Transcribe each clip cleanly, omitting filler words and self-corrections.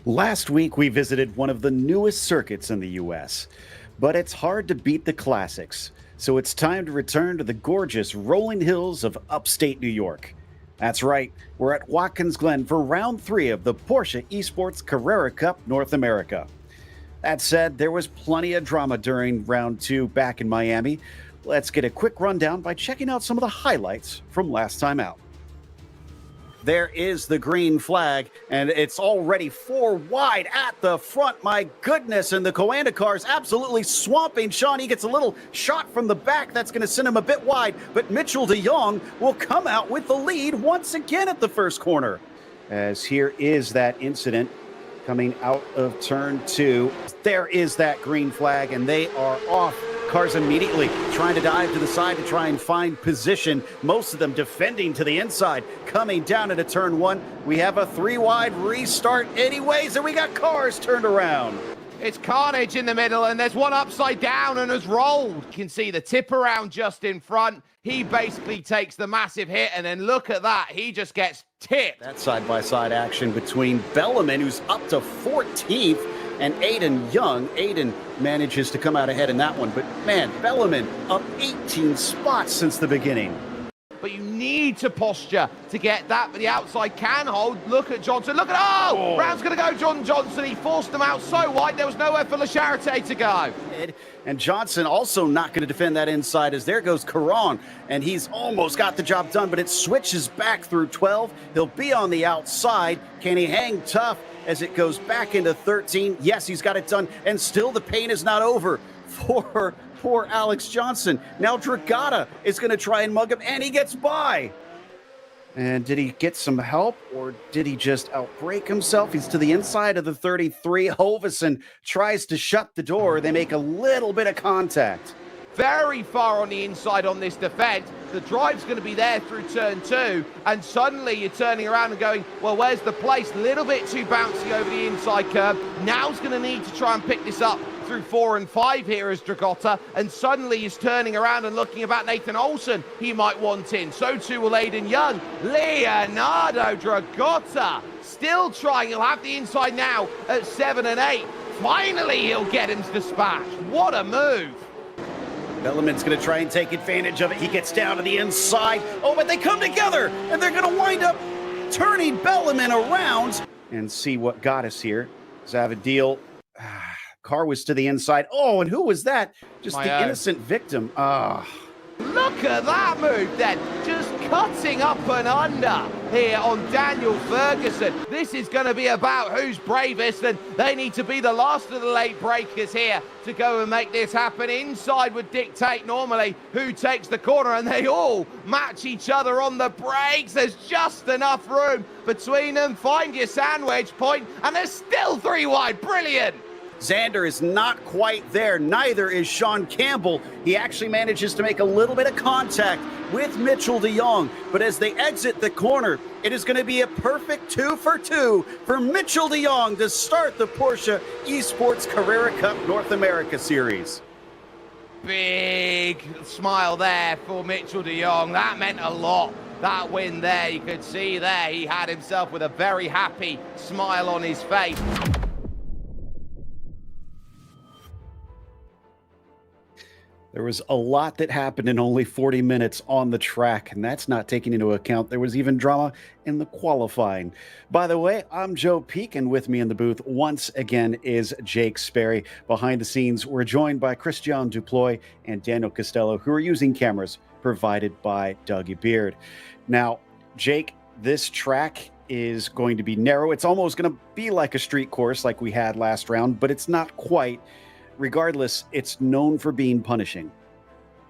Last week, we visited one of the newest circuits in the US, but it's hard to beat the classics. So it's time to return to the gorgeous rolling hills of upstate New York. That's right, we're at Watkins Glen for round 3 of the Porsche Esports Carrera Cup North America. That said, there was plenty of drama during round 2 back in Miami. Let's get a quick rundown by checking out some of the highlights from last time out. There is the green flag, and it's already 4 wide at the front. My goodness, and the Coanda car's absolutely swamping Sean. He gets a little shot from the back. That's going to send him a bit wide, but Mitchell de Jong will come out with the lead once again at the first corner. As here is that incident coming out of turn 2. There is that green flag, and they are off. Cars immediately trying to dive to the side to try and find position. Most of them defending to the inside. Coming down into turn 1. We have a 3 wide restart anyways, and we got cars turned around. It's carnage in the middle, and there's one upside down and has rolled. You can see the tip around just in front. He basically takes the massive hit, and then look at that. He just gets tipped. That side-by-side action between Belleman, who's up to 14th, and Aiden Young. Aiden manages to come out ahead in that one, but man, Belleman up 18 spots since the beginning. But you need to posture to get that, but the outside can hold. Look at Johnson, look at, round's gonna go John Johnson. He forced them out so wide, there was nowhere for La Charité to go. And Johnson also not gonna defend that inside, as there goes Caron, and he's almost got the job done, but it switches back through 12. He'll be on the outside. Can he hang tough as it goes back into 13? Yes, he's got it done, and still the pain is not over for poor Alex Johnson. Now Dragata is going to try and mug him, and he gets by. And did he get some help, or did he just outbrake himself? He's to the inside of the 33. Hovesen tries to shut the door. They make a little bit of contact. Very far on the inside on this defense. The drive's going to be there through turn 2, and suddenly you're turning around and going, well, where's the place? A little bit too bouncy over the inside curve. Now's going to need to try and pick this up through 4 and 5 here as Dragota, and suddenly he's turning around and looking about Nathan Olsen. He might want in. So too will Aiden Young. Leonardo Dragota still trying. He'll have the inside now at 7 and 8. Finally, he'll get him dispatched. What a move. Belleman's going to try and take advantage of it. He gets down to the inside. Oh, but they come together, and they're going to wind up turning Belleman around. And see what got us here. Zavadil. Car was to the inside. Oh, and who was that? Just the innocent victim. Look at that move then. Just cutting up and under here on Daniel Ferguson. This is going to be about who's bravest, and they need to be the last of the late breakers here to go and make this happen. Inside would dictate normally who takes the corner, and they all match each other on the brakes. There's just enough room between them. Find your sandwich point, and there's still 3 wide. Brilliant. Xander is not quite there. Neither is Sean Campbell. He actually manages to make a little bit of contact with Mitchell de Jong. But as they exit the corner, it is going to be a perfect 2 for 2 for Mitchell de Jong to start the Porsche Esports Carrera Cup North America Series. Big smile there for Mitchell de Jong. That meant a lot. That win there, you could see there, he had himself with a very happy smile on his face. There was a lot that happened in only 40 minutes on the track, and that's not taking into account there was even drama in the qualifying. By the way, I'm Joe Peak, and with me in the booth once again is Jake Sperry. Behind the scenes, we're joined by Christian Duploy and Daniel Costello, who are using cameras provided by Dougie Beard. Now, Jake, this track is going to be narrow. It's almost going to be like a street course like we had last round, but it's not quite. Regardless, it's known for being punishing.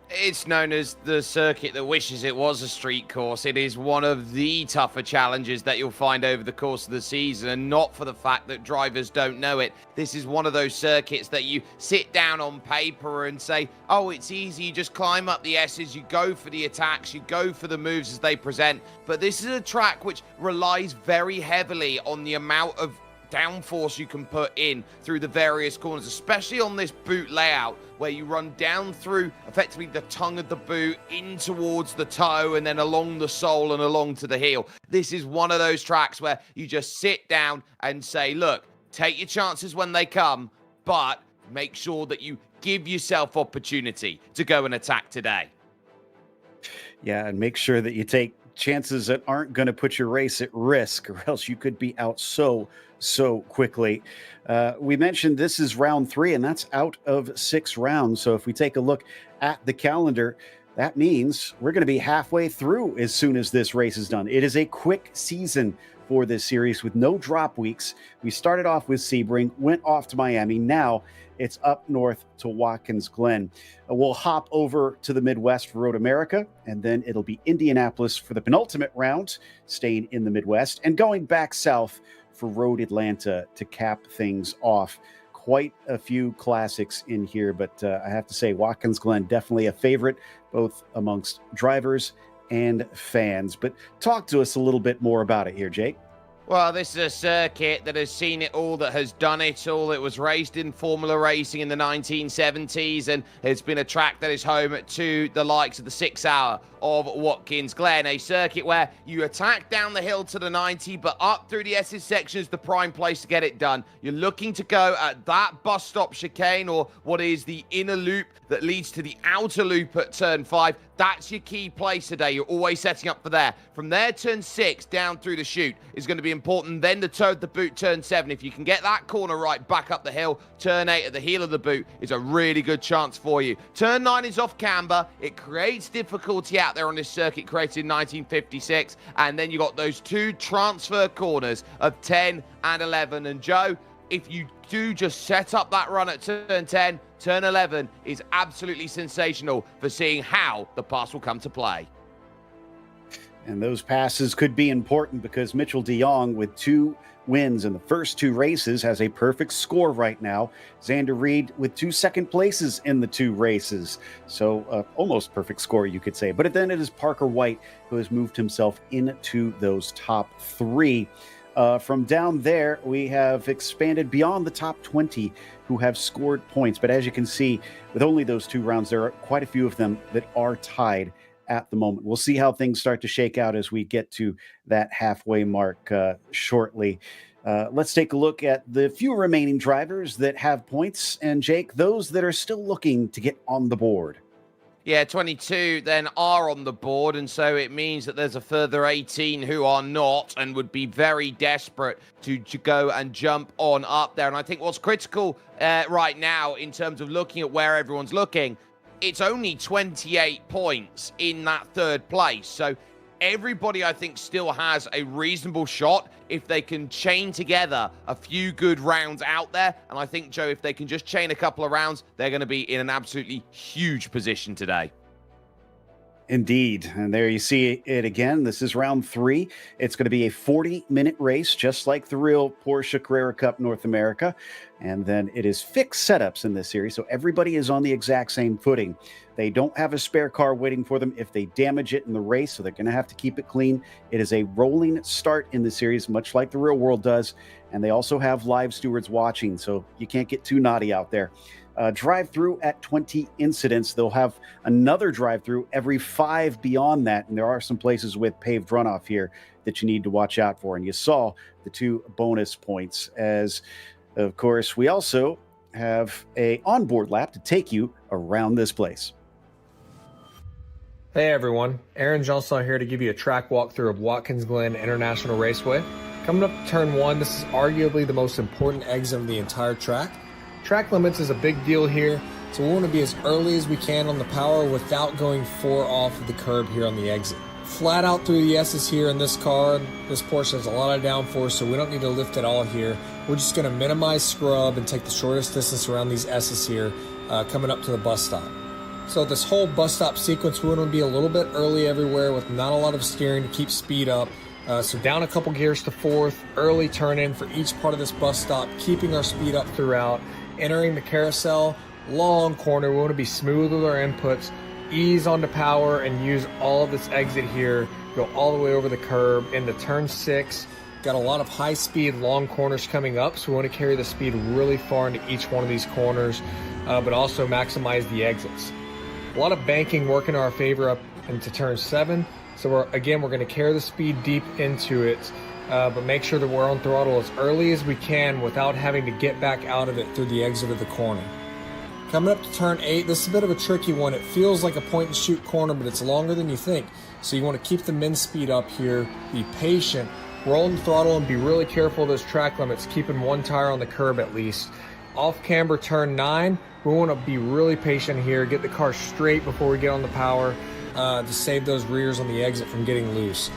It's known as the circuit that wishes it was a street course. It is one of the tougher challenges that you'll find over the course of the season, and not for the fact that drivers don't know it. This is one of those circuits that you sit down on paper and say, oh, it's easy, you just climb up the S's, you go for the attacks, you go for the moves as they present. But this is a track which relies very heavily on the amount of downforce you can put in through the various corners, especially on this boot layout where you run down through effectively the tongue of the boot in towards the toe and then along the sole and along to the heel. This is one of those tracks where you just sit down and say, look, Take your chances when they come, but make sure that you give yourself opportunity to go and attack today. Yeah, and make sure that you take chances that aren't going to put your race at risk, or else you could be out so quickly. We mentioned this is round 3, and that's out of 6 rounds. So if we take a look at the calendar, that means we're going to be halfway through as soon as this race is done. It is a quick season for this series with no drop weeks. We started off with Sebring, went off to Miami. Now it's up north to Watkins Glen. We'll hop over to the Midwest for Road America, and then it'll be Indianapolis for the penultimate round, staying in the Midwest, and going back south for Road Atlanta to cap things off. Quite a few classics in here, but I have to say Watkins Glen definitely a favorite, both amongst drivers and fans. But talk to us a little bit more about it here, Jake. Well, this is a circuit that has seen it all, that has done it all. It was raced in Formula Racing in the 1970s, and it's been a track that is home to the likes of the 6 Hour of Watkins Glen, a circuit where you attack down the hill to the 90, but up through the SS section is the prime place to get it done. You're looking to go at that bus stop chicane, or what is the inner loop that leads to the outer loop at turn 5. That's your key place today. You're always setting up for there. From there, turn 6 down through the chute is going to be important. Then the toe of the boot, turn 7. If you can get that corner right back up the hill, turn 8 at the heel of the boot is a really good chance for you. Turn 9 is off camber. It creates difficulty out there on this circuit created in 1956. And then you got those 2 transfer corners of 10 and 11. And Joe, if you do just set up that run at turn 10, turn 11 is absolutely sensational for seeing how the pass will come to play. And those passes could be important because Mitchell de Jong, with 2 wins in the first 2 races, has a perfect score right now. Xander Reed with 2 second places in the 2 races. So almost perfect score, you could say. But then it is Parker White who has moved himself into those top 3. From down there, we have expanded beyond the top 20 who have scored points. But as you can see, with only those 2 rounds, there are quite a few of them that are tied at the moment. We'll see how things start to shake out as we get to that halfway mark shortly. Let's take a look at the few remaining drivers that have points. And Jake, those that are still looking to get on the board. Yeah, 22 then are on the board, and so it means that there's a further 18 who are not and would be very desperate to go and jump on up there. And I think what's critical right now in terms of looking at where everyone's looking, it's only 28 points in that 3rd place. So everybody, I think, still has a reasonable shot if they can chain together a few good rounds out there. And I think, Joe, if they can just chain a couple of rounds, they're going to be in an absolutely huge position today. Indeed. And there you see it again. This is round 3. It's going to be a 40-minute race, just like the real Porsche Carrera Cup North America. And then it is fixed setups in this series, so everybody is on the exact same footing. They don't have a spare car waiting for them if they damage it in the race, so they're going to have to keep it clean. It is a rolling start in the series, much like the real world does. And they also have live stewards watching, so you can't get too naughty out there. Drive-through at 20 incidents. They'll have another drive-through every 5 beyond that, and there are some places with paved runoff here that you need to watch out for. And you saw the 2 bonus points, as of course we also have a onboard lap to take you around this place. Hey everyone, Aaron Johnson here to give you a track walkthrough of Watkins Glen International Raceway. Coming up to turn 1, this is arguably the most important exit of the entire track. Track limits is a big deal here, so we want to be as early as we can on the power without going 4 off of the curb here on the exit. Flat out through the S's here in this car. This Porsche has a lot of downforce, so we don't need to lift at all here. We're just going to minimize scrub and take the shortest distance around these S's here, coming up to the bus stop. So this whole bus stop sequence, we want to be a little bit early everywhere with not a lot of steering to keep speed up. So down a couple gears to 4th, early turn in for each part of this bus stop, keeping our speed up throughout. Entering the carousel, long corner, we want to be smooth with our inputs, ease onto power, and use all of this exit here, go all the way over the curb into turn 6. Got a lot of high speed, long corners coming up, so we want to carry the speed really far into each one of these corners, but also maximize the exits. A lot of banking working in our favor up into turn 7. So we're going to carry the speed deep into it but make sure that we're on throttle as early as we can without having to get back out of it through the exit of the corner. Coming up to turn 8, this is a bit of a tricky one. It feels like a point-and-shoot corner, but it's longer than you think. So you want to keep the min speed up here, be patient, roll the throttle, and be really careful of those track limits, keeping one tire on the curb at least. Off camber turn 9, we want to be really patient here, get the car straight before we get on the power to save those rears on the exit from getting loose.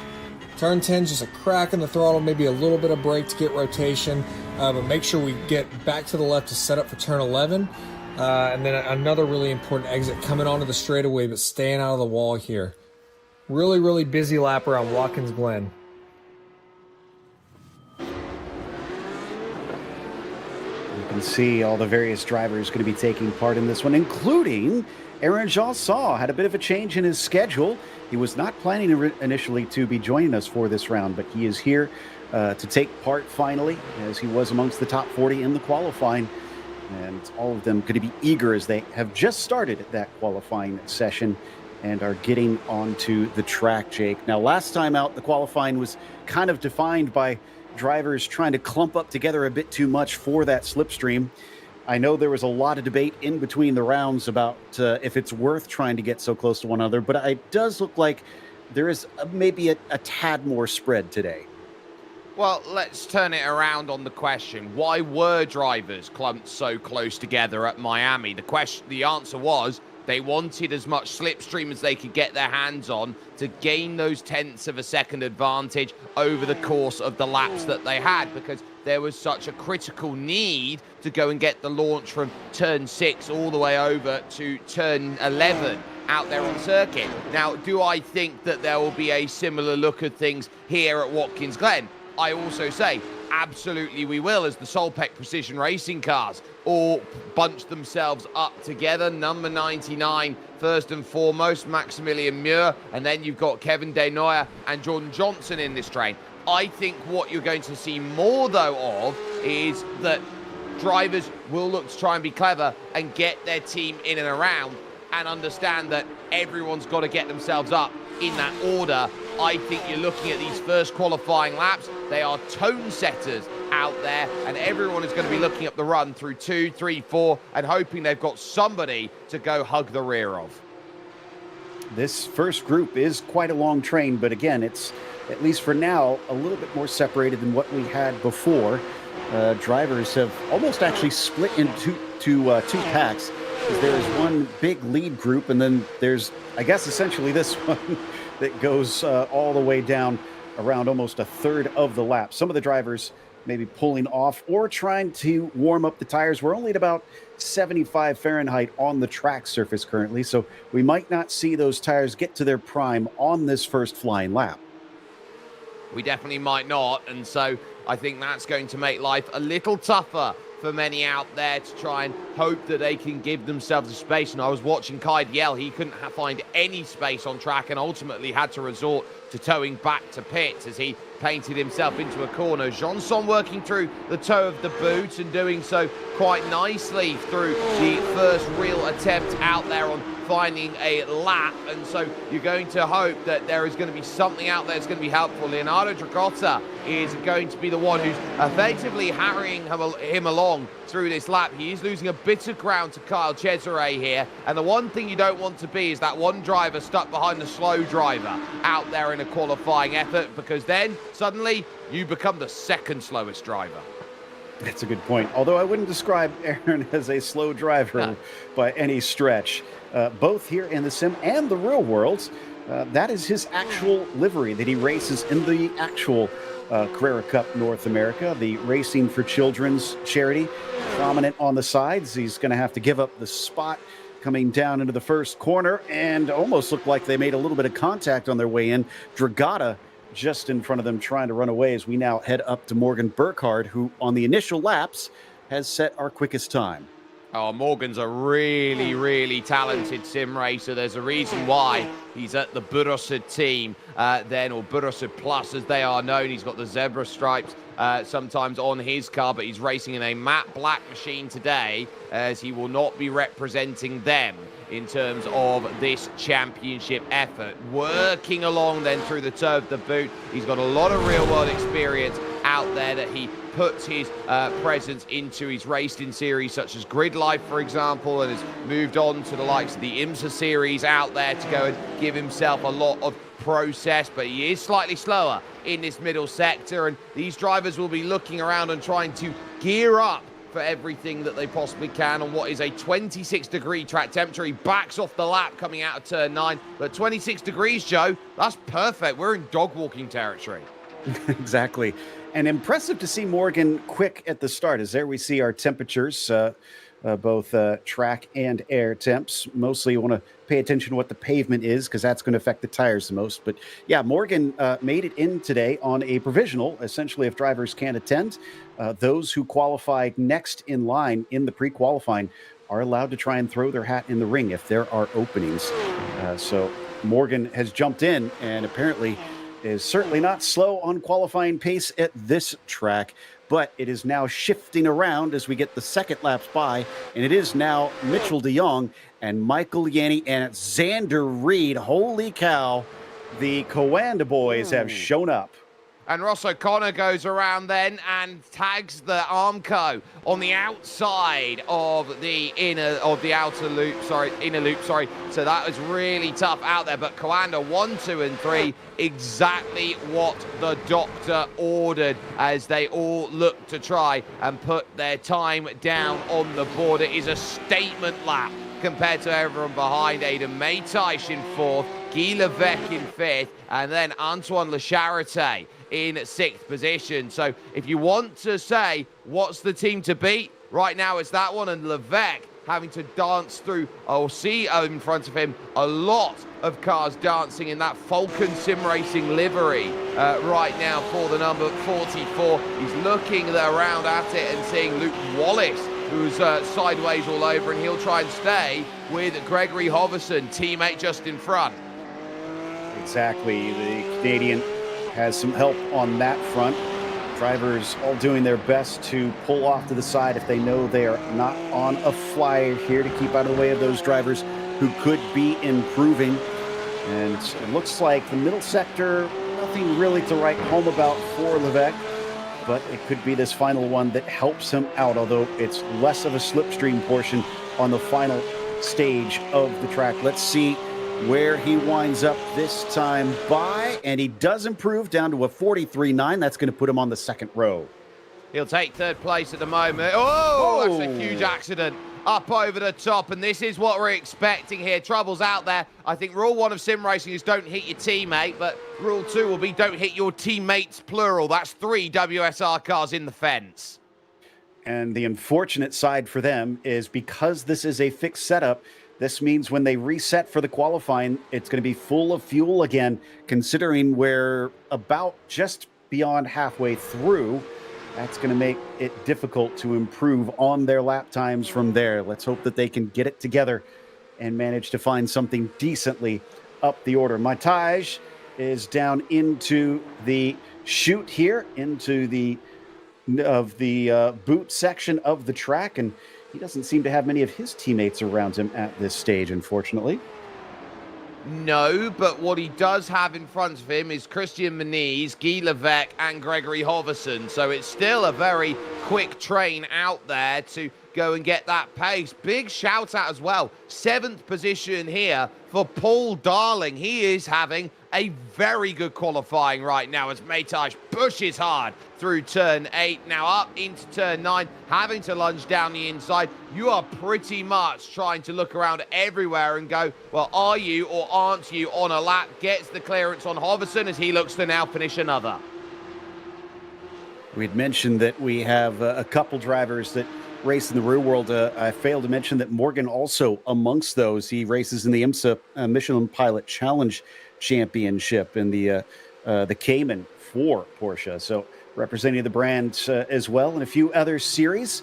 Turn 10 is just a crack in the throttle, maybe a little bit of brake to get rotation, but make sure we get back to the left to set up for turn 11. And then another really important exit coming onto the straightaway, but staying out of the wall here. Really, really busy lap around Watkins Glen. You can see all the various drivers going to be taking part in this one, including Aaron Jalsaw had a bit of a change in his schedule. He was not planning initially to be joining us for this round, but he is here to take part finally, as he was amongst the top 40 in the qualifying. And all of them going to be eager as they have just started that qualifying session and are getting onto the track, Jake. Now, last time out, the qualifying was kind of defined by drivers trying to clump up together a bit too much for that slipstream. I know there was a lot of debate in between the rounds about if it's worth trying to get so close to one another, but it does look like there is maybe a tad more spread today. Well, let's turn it around on the question. Why were drivers clumped so close together at Miami? The answer was they wanted as much slipstream as they could get their hands on to gain those tenths of a second advantage over the course of the laps that they had, because there was such a critical need to go and get the launch from turn 6 all the way over to turn 11 out there on circuit. Now, do I think that there will be a similar look at things here at Watkins Glen? I also say, absolutely we will, as the Solpec Precision Racing cars all bunch themselves up together. Number 99, first and foremost, Maximilian Muir, and then you've got Kevin Denoyer and Jordan Johnson in this train. I think what you're going to see more, though, of is that drivers will look to try and be clever and get their team in and around and understand that everyone's got to get themselves up in that order. I think you're looking at these first qualifying laps. They are tone setters out there, and everyone is going to be looking up the run through 2, 3, 4 and hoping they've got somebody to go hug the rear of. This first group is quite a long train, but again, it's, at least for now, a little bit more separated than what we had before. Drivers have almost actually split into two packs. There's one big lead group, and then there's, I guess, essentially this one that goes all the way down around almost a third of the lap. Some of the drivers maybe pulling off or trying to warm up the tires. We're only at about 75 Fahrenheit on the track surface currently, so we might not see those tires get to their prime on this first flying lap. We definitely might not, and so I think that's going to make life a little tougher for many out there to try and hope that they can give themselves a space. And I was watching Kai Yell. He couldn't find any space on track and ultimately had to resort to towing back to pits as he painted himself into a corner. Johnson working through the toe of the boot and doing so quite nicely through the first real attempt out there on finding a lap. And so you're going to hope that there is going to be something out there that's going to be helpful. Leonardo Dragotta is going to be the one who's effectively harrying him along through this lap. He is losing a bit of ground to Kyle Cesare here, and the one thing you don't want to be is that one driver stuck behind the slow driver out there in a qualifying effort, because then suddenly you become the second slowest driver. That's a good point. Although I wouldn't describe Aaron as a slow driver by any stretch. Both here in the sim and the real world, that is his actual livery that he races in the actual Carrera Cup North America, the Racing for Children's charity, prominent on the sides. He's going to have to give up the spot coming down into the first corner, and almost looked like they made a little bit of contact on their way in. Dragotta just in front of them trying to run away as we now head up to Morgan Burkhardt, who on the initial laps has set our quickest time. Oh, Morgan's a really, really talented sim racer. There's a reason why he's at the Burosud team or Burosud Plus as they are known. He's got the zebra stripes sometimes on his car, but he's racing in a matte black machine today, as he will not be representing them in terms of this championship effort. Working along then through the toe of the boot. He's got a lot of real-world experience out there that he puts his presence into. He's raced in series such as Grid Life, for example, and has moved on to the likes of the IMSA series out there to go and give himself a lot of process, but he is slightly slower in this middle sector, and these drivers will be looking around and trying to gear up for everything that they possibly can on what is a 26-degree track temperature. He backs off the lap coming out of turn 9, but 26 degrees, Joe, that's perfect. We're in dog walking territory. Exactly. And impressive to see Morgan quick at the start, as there we see our temperatures, both track and air temps. Mostly you want to pay attention to what the pavement is, because that's going to affect the tires the most. But yeah, Morgan made it in today on a provisional. Essentially, if drivers can't attend, those who qualified next in line in the pre-qualifying are allowed to try and throw their hat in the ring if there are openings. So Morgan has jumped in and apparently is certainly not slow on qualifying pace at this track, but it is now shifting around as we get the second laps by, and it is now Mitchell de Jong and Michael Yanni and Xander Reed. Holy cow, the Coanda boys have shown up. And Ross O'Connor goes around then and tags the Armco on the outside of the inner loop. So that was really tough out there. But Coanda 1, 2, and 3, exactly what the doctor ordered as they all look to try and put their time down on the board. It is a statement lap compared to everyone behind. Aidan Maytaish in 4th, Guy Levesque in 5th, and then Antoine Lecharité in 6th position. So if you want to say what's the team to beat, right now it's that one, and Levesque having to dance through, I'll see in front of him a lot of cars dancing in that Falcon Sim Racing livery right now for the number 44. He's looking around at it and seeing Luke Wallace, who's sideways all over, and he'll try and stay with Gregory Hoverson, teammate just in front. Exactly. The Canadian has some help on that front. Drivers all doing their best to pull off to the side if they know they are not on a flyer here, to keep out of the way of those drivers who could be improving. And it looks like the middle sector, nothing really to write home about for Levesque, but it could be this final one that helps him out, although it's less of a slipstream portion on the final stage of the track. Let's see where he winds up this time by, and he does improve down to a 43.9. That's going to put him on the second row. He'll take 3rd place at the moment. Oh, that's a huge accident up over the top, and this is what we're expecting here. Trouble's out there. I think rule 1 of sim racing is don't hit your teammate, but rule 2 will be don't hit your teammates, plural. That's 3 WSR cars in the fence. And the unfortunate side for them is, because this is a fixed setup, this means when they reset for the qualifying, it's going to be full of fuel again, considering we're about just beyond halfway through. That's going to make it difficult to improve on their lap times from there. Let's hope that they can get it together and manage to find something decently up the order. Maytaish is down into the chute here, into the boot section of the track, and he doesn't seem to have many of his teammates around him at this stage, unfortunately. No, but what he does have in front of him is Christian Moniz, Guy Levesque, and Gregory Hoverson. So it's still a very quick train out there to go and get that pace. Big shout out as well. 7th position here for Paul Darling. He is having a very good qualifying right now as Maytaish pushes hard through turn 8, now up into turn 9, having to lunge down the inside. You are pretty much trying to look around everywhere and go, well, are you or aren't you on a lap? Gets the clearance on Hoverson as he looks to now finish another. We'd mentioned that we have a couple drivers that race in the real world. I failed to mention that Morgan also amongst those. He races in the IMSA Michelin Pilot Challenge Championship in the Cayman for Porsche. So representing the brand as well in a few other series.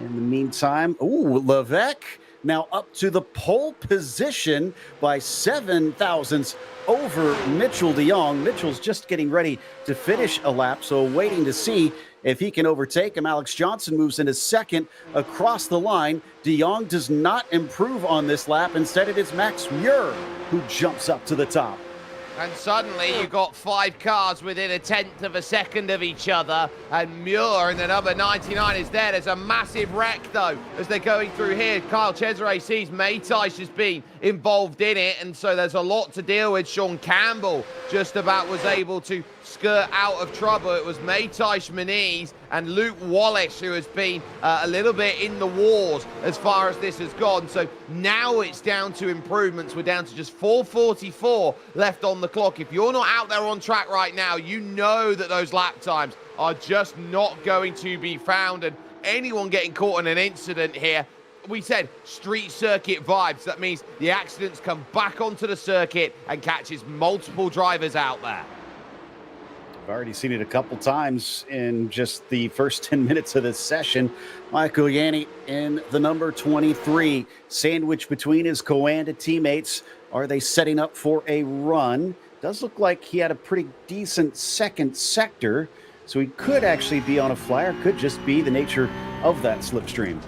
In the meantime, Levesque now up to the pole position by 7 thousandths over Mitchell de Jong. Mitchell's just getting ready to finish a lap, so waiting to see If he can overtake him, Alex Johnson moves into second across the line. De Jong does not improve on this lap. Instead, it is Max Muir who jumps up to the top. And suddenly you've got 5 cars within a tenth of a second of each other, and Muir in the number 99 is there. There's a massive wreck though as they're going through here. Kyle Cesare sees Maytaish has been involved in it, and so there's a lot to deal with. Sean Campbell just about was able to skirt out of trouble. It was Maytaish Muniz and Luke Wallace who has been a little bit in the wars as far as this has gone. So now it's down to improvements. We're down to just 4:44 left on the clock. If you're not out there on track right now, you know that those lap times are just not going to be found, and anyone getting caught in an incident here, we said street circuit vibes. That means the accidents come back onto the circuit and catches multiple drivers out there. I've already seen it a couple times in just the first 10 minutes of this session. Michael Yanni in the number 23, sandwiched between his Coanda teammates. Are they setting up for a run? Does look like he had a pretty decent second sector, so he could actually be on a flyer. Could just be the nature of that slipstream.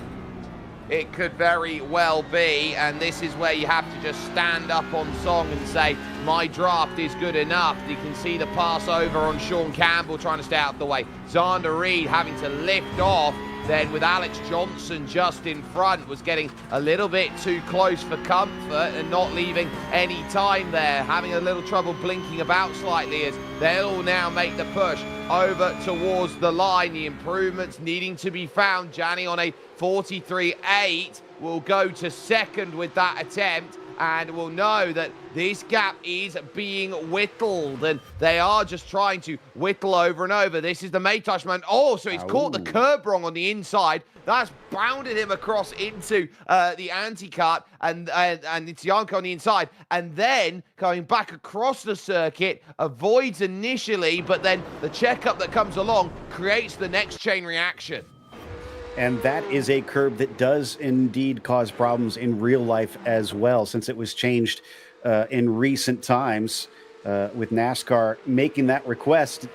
It could very well be, and this is where you have to just stand up on song and say, my draft is good enough. You can see the pass over on Sean Campbell trying to stay out of the way. Xander Reed having to lift off, then with Alex Johnson just in front, was getting a little bit too close for comfort and not leaving any time there, having a little trouble blinking about slightly as they'll now make the push over towards the line. The improvements needing to be found. Gianni on a 43.8 will go to second with that attempt, and will know that this gap is being whittled, and they are just trying to whittle over and over. This is the Maytaish man. Oh, so he's caught the curb wrong on the inside. That's bounded him across into the anti-cut, and it's Yanko on the inside, and then going back across the circuit, avoids initially, but then the checkup that comes along creates the next chain reaction. And that is a curb that does indeed cause problems in real life as well, since it was changed in recent times with NASCAR making that request.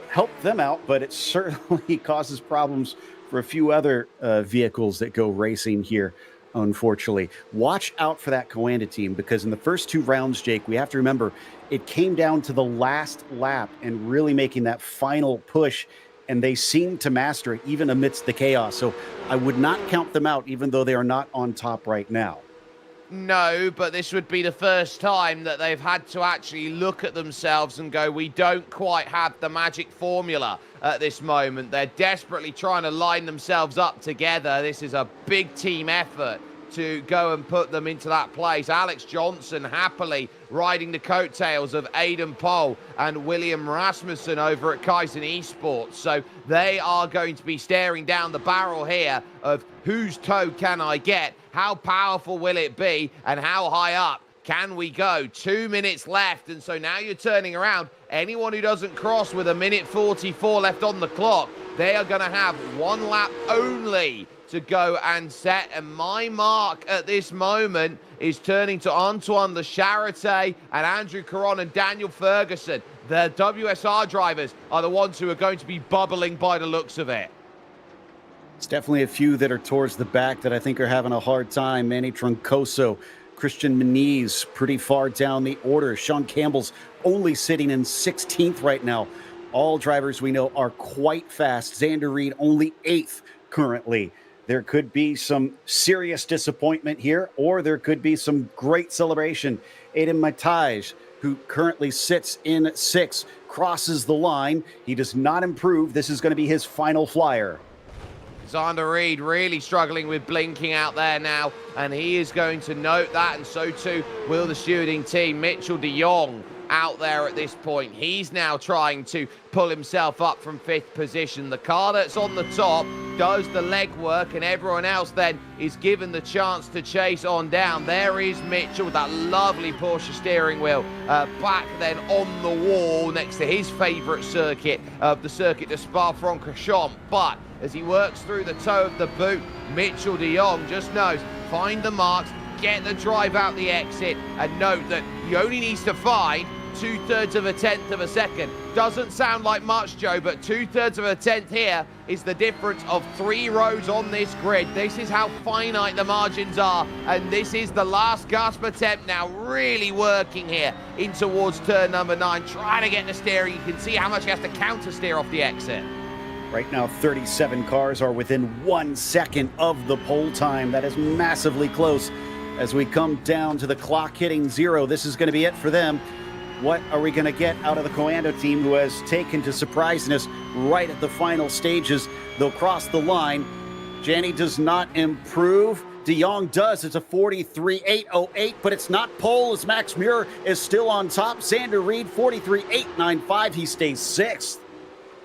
Helped them out, but it certainly causes problems for a few other vehicles that go racing here, unfortunately. Watch out for that Coanda team, because in the first 2 rounds, Jake, we have to remember it came down to the last lap and really making that final push, and they seem to master it even amidst the chaos. So I would not count them out, even though they are not on top right now. No, but this would be the first time that they've had to actually look at themselves and go, we don't quite have the magic formula at this moment. They're desperately trying to line themselves up together. This is a big team effort to go and put them into that place. Alex Johnson happily riding the coattails of Aidan Pohl and William Rasmussen over at Kaizen Esports. So they are going to be staring down the barrel here of whose toe can I get? How powerful will it be? And how high up can we go? 2 minutes left, and so now you're turning around. Anyone who doesn't cross with 1:44 left on the clock, they are going to have 1 lap only to go and set. And my mark at this moment is turning to Antoine de Charité and Andrew Caron and Daniel Ferguson. The WSR drivers are the ones who are going to be bubbling by the looks of it. It's definitely a few that are towards the back that I think are having a hard time. Manny Troncoso, Christian Muniz, pretty far down the order. Sean Campbell's only sitting in 16th right now. All drivers we know are quite fast. Xander Reed only 8th currently. There could be some serious disappointment here, or there could be some great celebration. Aidan Maytaish, who currently sits in 6th, crosses the line. He does not improve. This is going to be his final flyer. Xander Reed really struggling with blinking out there now, and he is going to note that, and so too will the stewarding team. Mitchell de Jong out there at this point. He's now trying to pull himself up from 5th position. The car that's on the top does the legwork, and everyone else then is given the chance to chase on down. There is Mitchell with that lovely Porsche steering wheel back then on the wall next to his favourite circuit, the circuit de Spa-Francorchamps. But as he works through the toe of the boot, Mitchell de Jong just knows, find the marks, get the drive out the exit, and note that he only needs to find 2/3 of a tenth of a second. Doesn't sound like much, Joe, but 2/3 of a tenth here is the difference of 3 rows on this grid. This is how finite the margins are, and this is the last gasp attempt now, really working here in towards turn number 9, trying to get the steering. You can see how much he has to counter steer off the exit. Right now, 37 cars are within 1 second of the pole time. That is massively close. As we come down to the clock hitting 0, this is going to be it for them. What are we going to get out of the Coanda team, who has taken to surprising us right at the final stages? They'll cross the line. Jani does not improve. De Jong does. It's a 43.808, but it's not pole, as Max Muir is still on top. Xander Reed, 43.895. He stays 6th.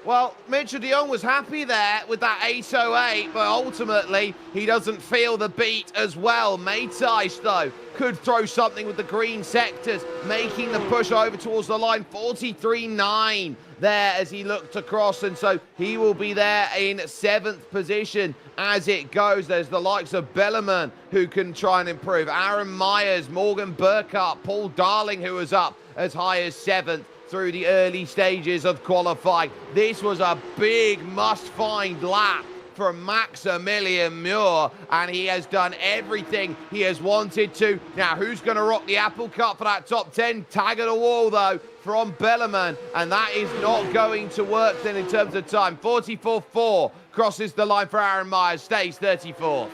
Well, Mitchell de Jong was happy there with that 808, but ultimately he doesn't feel the beat as well. Maytaish, though, could throw something with the green sectors, making the push over towards the line. 43.9 there as he looked across, and so he will be there in 7th position as it goes. There's the likes of Bellerman who can try and improve. Aaron Myers, Morgan Burkhart, Paul Darling, who was up as high as 7th through the early stages of qualifying. This was a big must-find lap for Maximilian Muir, and he has done everything he has wanted to. Now, who's going to rock the apple cart for that top 10? Tag of the wall, though, from Bellerman, and that is not going to work then in terms of time. 44.4 crosses the line for Aaron Myers, stays 34th.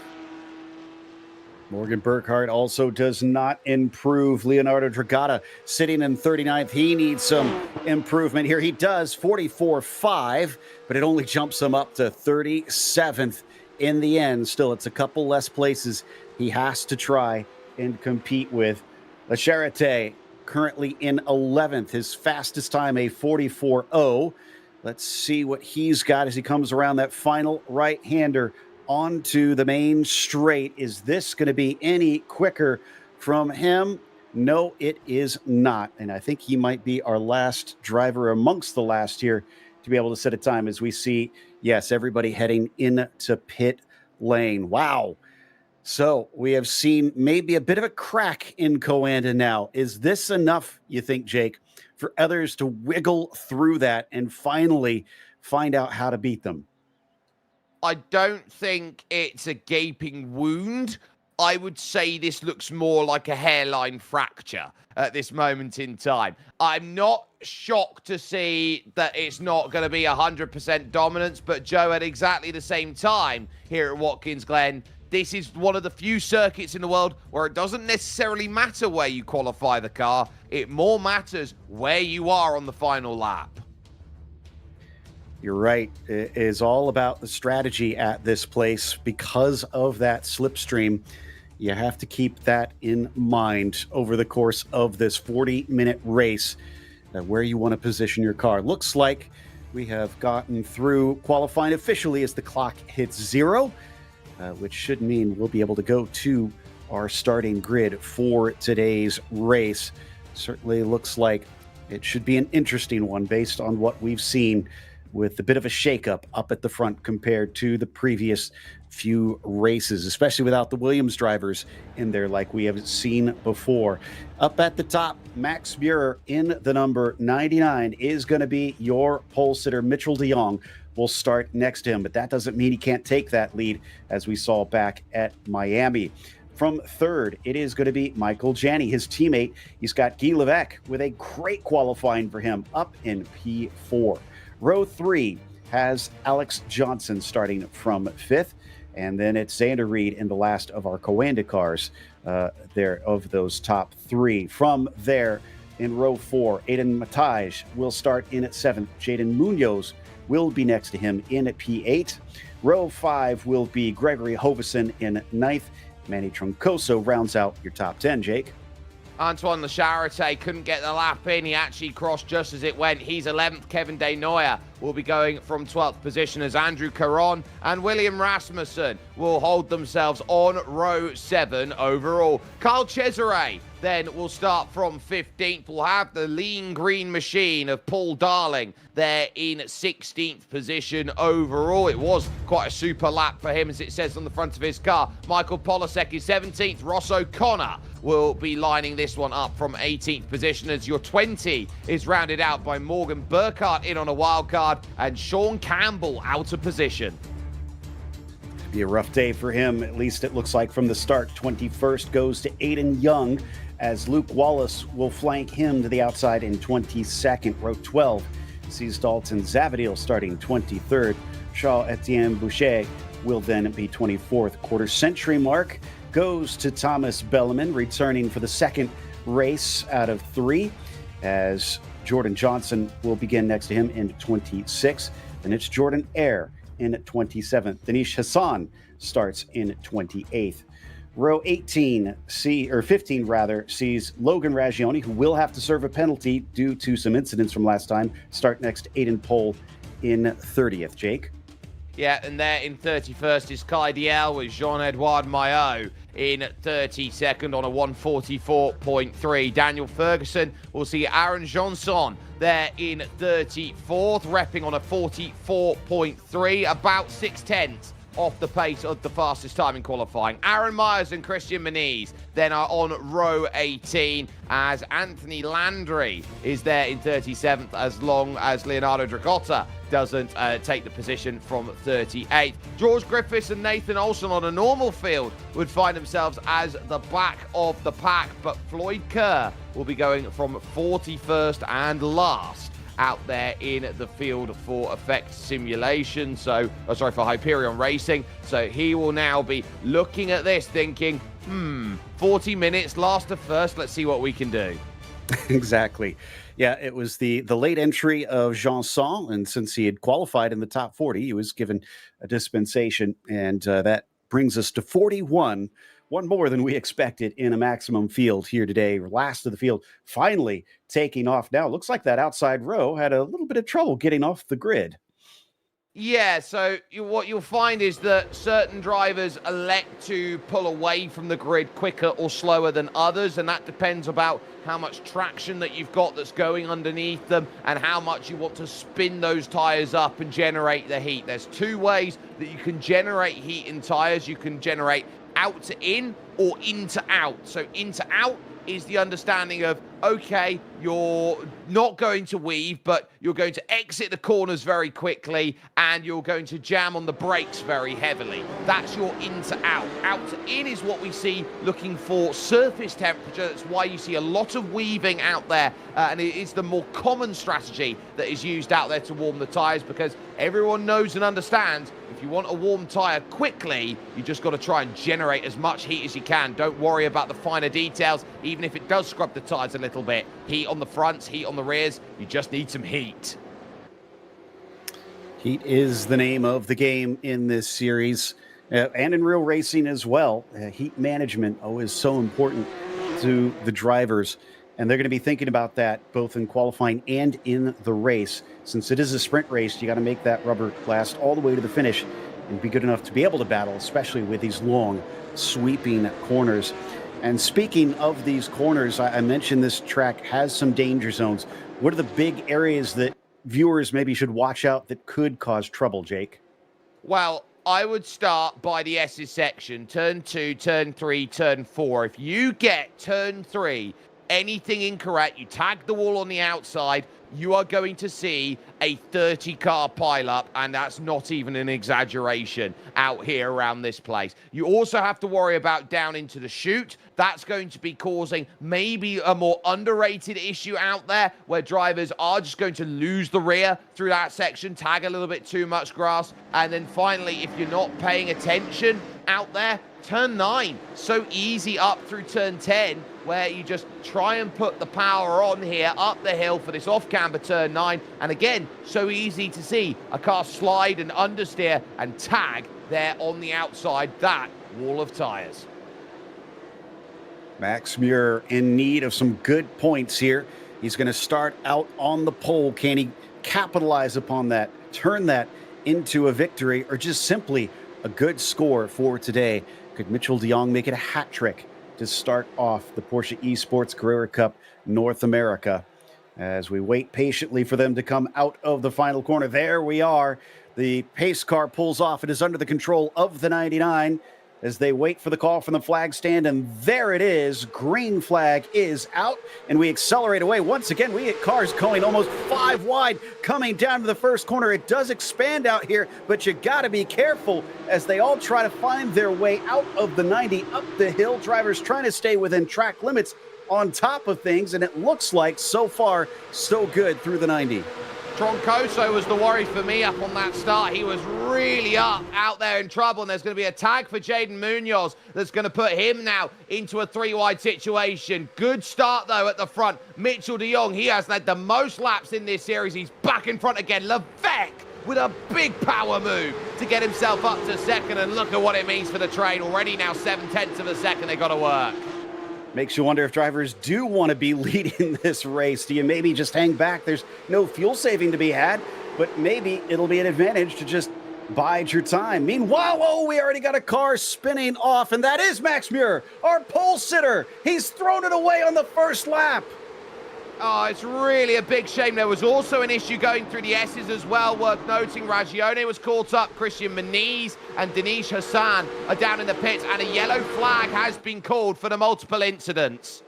Morgan Burkhart also does not improve. Leonardo Dragata sitting in 39th. He needs some improvement here. He does, 44.5, but it only jumps him up to 37th in the end. Still, it's a couple less places he has to try and compete with. La Charité currently in 11th. His fastest time, a 44.0. Let's see what he's got as he comes around that final right-hander onto the main straight. Is this going to be any quicker from him? No, it is not. And I think he might be our last driver amongst the last here to be able to set a time, as we see, yes, everybody heading into pit lane. Wow. So we have seen maybe a bit of a crack in Coanda now. Is this enough, you think, Jake, for others to wiggle through that and finally find out how to beat them? I don't think it's a gaping wound. I would say this looks more like a hairline fracture at this moment in time. I'm not shocked to see that it's not going to be 100% dominance, but Joe, at exactly the same time here at Watkins Glen, this is one of the few circuits in the world where it doesn't necessarily matter where you qualify the car. It more matters where you are on the final lap. You're right. It is all about the strategy at this place because of that slipstream. You have to keep that in mind over the course of this 40-minute race, where you want to position your car. Looks like we have gotten through qualifying officially as the clock hits 0, which should mean we'll be able to go to our starting grid for today's race. Certainly looks like it should be an interesting one based on what we've seen, with a bit of a shakeup up at the front compared to the previous few races, especially without the Williams drivers in there like we have seen before. Up at the top, Max Muir in the number 99 is going to be your pole sitter. Mitchell de Jong will start next to him, but that doesn't mean he can't take that lead, as we saw back at Miami. From third, it is going to be Michael Jani, his teammate. He's got Guy Levesque with a great qualifying for him up in P4. Row 3 has Alex Johnson starting from 5th, and then it's Xander Reed in the last of our Coanda cars there of those top 3. From there, in row 4, Aiden Mataj will start in at 7th. Jaden Munoz will be next to him in at P8. Row 5 will be Gregory Hoveson in 9th. Manny Troncoso rounds out your top 10, Jake. Antoine Le Charité couldn't get the lap in. He actually crossed just as it went. He's 11th. Kevin Desnoyers will be going from 12th position as Andrew Caron and William Rasmussen will hold themselves on row 7 overall. Carl Cesare then will start from 15th. We'll have the lean green machine of Paul Darling there in 16th position overall. It was quite a super lap for him, as it says on the front of his car. Michael Polasek is 17th. Ross O'Connor will be lining this one up from 18th position, as your 20 is rounded out by Morgan Burkhardt in on a wild card and Sean Campbell out of position. Be a rough day for him, at least it looks like from the start. 21st goes to Aiden Young, as Luke Wallace will flank him to the outside in 22nd. Row 12 sees Dalton Zavadil starting 23rd. Charles-Etienne Boucher will then be 24th. Quarter century mark goes to Thomas Belleman, returning for the second race out of 3, as Jordan Johnson will begin next to him in 26th. Then it's Jordan Eyre in 27th. Danish Hassan starts in 28th. Row 15 sees Logan Raggioni, who will have to serve a penalty due to some incidents from last time, start next to Aiden Pohl in 30th. Jake? Yeah, and there in 31st is Kai Diel with Jean-Edouard Maillot in 32nd on a 144.3. Daniel Ferguson will see Aaron Johnson there in 34th, repping on a 44.3, about 6/10 off the pace of the fastest time in qualifying. Aaron Myers and Christian Moniz then are on row 18, as Anthony Landry is there in 37th, as long as Leonardo Dragotta doesn't take the position from 38th. George Griffiths and Nathan Olson on a normal field would find themselves as the back of the pack, but Floyd Kerr will be going from 41st and last out there in the field for Effect Simulation, for Hyperion Racing. So he will now be looking at this thinking, 40 minutes, last to first, let's see what we can do. Exactly. Yeah, it was the late entry of Janson, and since he had qualified in the top 40, he was given a dispensation, and that brings us to 41. One more than we expected in a maximum field here today. Last of the field finally taking off now. Looks like that outside row had a little bit of trouble getting off the grid. Yeah, so what you'll find is that certain drivers elect to pull away from the grid quicker or slower than others, and that depends about how much traction that you've got that's going underneath them and how much you want to spin those tires up and generate the heat. There's 2 ways that you can generate heat in tires. You can generate out to in or in to out. So in to out is the understanding of, okay, you're not going to weave, but you're going to exit the corners very quickly and you're going to jam on the brakes very heavily. That's your in to out. Out to in is what we see looking for surface temperature. That's why you see a lot of weaving out there, and it is the more common strategy that is used out there to warm the tires, because everyone knows and understands if you want a warm tire quickly, you just got to try and generate as much heat as you can. Don't worry about the finer details, even if it does scrub the tires a little bit. Heat on the fronts, heat on the rears, you just need some heat. Heat is the name of the game in this series, and in real racing as well. Heat management is so important to the drivers, and they're going to be thinking about that both in qualifying and in the race. Since it is a sprint race, you got to make that rubber last all the way to the finish and be good enough to be able to battle, especially with these long, sweeping corners. And speaking of these corners, I mentioned this track has some danger zones. What are the big areas that viewers maybe should watch out that could cause trouble, Jake? Well, I would start by the S's section. Turn 2, turn 3, turn 4. If you get turn 3 anything incorrect, you tag the wall on the outside, you are going to see a 30-car pileup, and that's not even an exaggeration out here around this place. You also have to worry about down into the chute. That's going to be causing maybe a more underrated issue out there, where drivers are just going to lose the rear through that section, tag a little bit too much grass. And then finally, if you're not paying attention out there, turn 9, so easy up through turn 10, where you just try and put the power on here up the hill for this off-camber turn 9. And again, so easy to see a car slide and understeer and tag there on the outside, that wall of tires. Max Muir in need of some good points here. He's going to start out on the pole. Can he capitalize upon that, turn that into a victory, or just simply a good score for today? Could Mitchell de Jong make it a hat trick to start off the Porsche Esports Carrera Cup North America? As we wait patiently for them to come out of the final corner, there we are. The pace car pulls off. It is under the control of the 99 as they wait for the call from the flag stand, and there it is. Green flag is out, and we accelerate away. Once again, we get cars going almost 5 wide, coming down to the first corner. It does expand out here, but you got to be careful as they all try to find their way out of the 90, up the hill. Drivers trying to stay within track limits on top of things, and it looks like so far so good through the 90. Troncoso was the worry for me up on that start. He was really out there in trouble, and there's going to be a tag for Jaden Munoz that's going to put him now into a 3-wide situation. Good start, though, at the front. Mitchell de Jong, he has led the most laps in this series. He's back in front again. Levesque with a big power move to get himself up to second, and look at what it means for the train. Already now 7/10 of a second they've got to work. Makes you wonder if drivers do want to be leading this race. Do you maybe just hang back? There's no fuel saving to be had, but maybe it'll be an advantage to just bide your time. Meanwhile, we already got a car spinning off, and that is Max Muir, our pole sitter. He's thrown it away on the first lap. Oh, it's really a big shame. There was also an issue going through the S's as well, worth noting. Ragione was caught up. Christian Muniz and Dinesh Hassan are down in the pits, and a yellow flag has been called for the multiple incidents.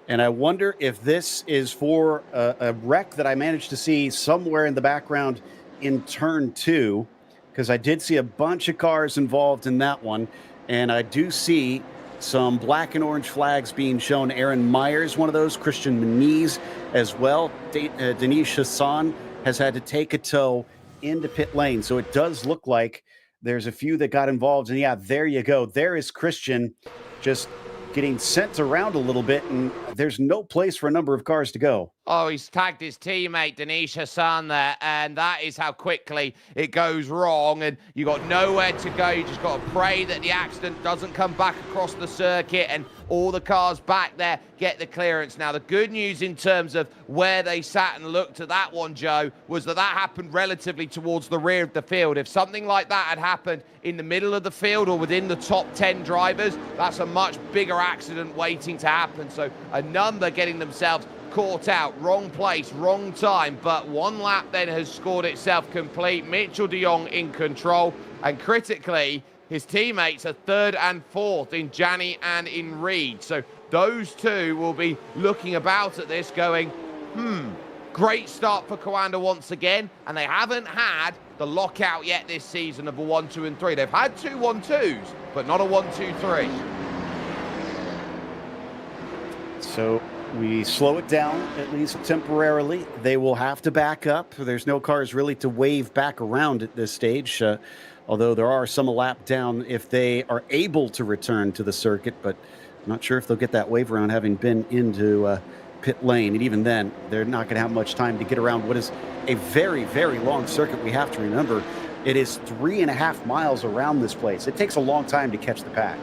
And I wonder if this is for a wreck that I managed to see somewhere in the background in turn 2, because I did see a bunch of cars involved in that one, and I do see some black and orange flags being shown. Aaron Myers, one of those, Christian Muniz as well. Dinesh Hassan has had to take a tow into pit lane. So it does look like there's a few that got involved. And yeah, there you go. There is Christian just getting sent around a little bit, and there's no place for a number of cars to go. Oh, he's tagged his teammate, Dinesh Hassan, there, and that is how quickly it goes wrong, and you got nowhere to go. You just got to pray that the accident doesn't come back across the circuit, and all the cars back there get the clearance. Now, the good news in terms of where they sat and looked at that one, Joe, was that happened relatively towards the rear of the field. If something like that had happened in the middle of the field or within the top 10 drivers, that's a much bigger accident waiting to happen. So a number getting themselves caught out, wrong place, wrong time, but one lap then has scored itself complete. Mitchell de Jong in control, and critically, his teammates are 3rd and 4th in Jani and in Reed. So those two will be looking about at this going, great start for Coanda once again, and they haven't had the lockout yet this season of a 1, 2, and 3. They've had 2 1-2s, but not a 1, 2, 3. So we slow it down, at least temporarily. They will have to back up. There's no cars really to wave back around at this stage, although there are some a lap down if they are able to return to the circuit, but I'm not sure if they'll get that wave around having been into pit lane. And even then, they're not going to have much time to get around what is a very, very long circuit. We have to remember it is 3.5 miles around this place. It takes a long time to catch the pack.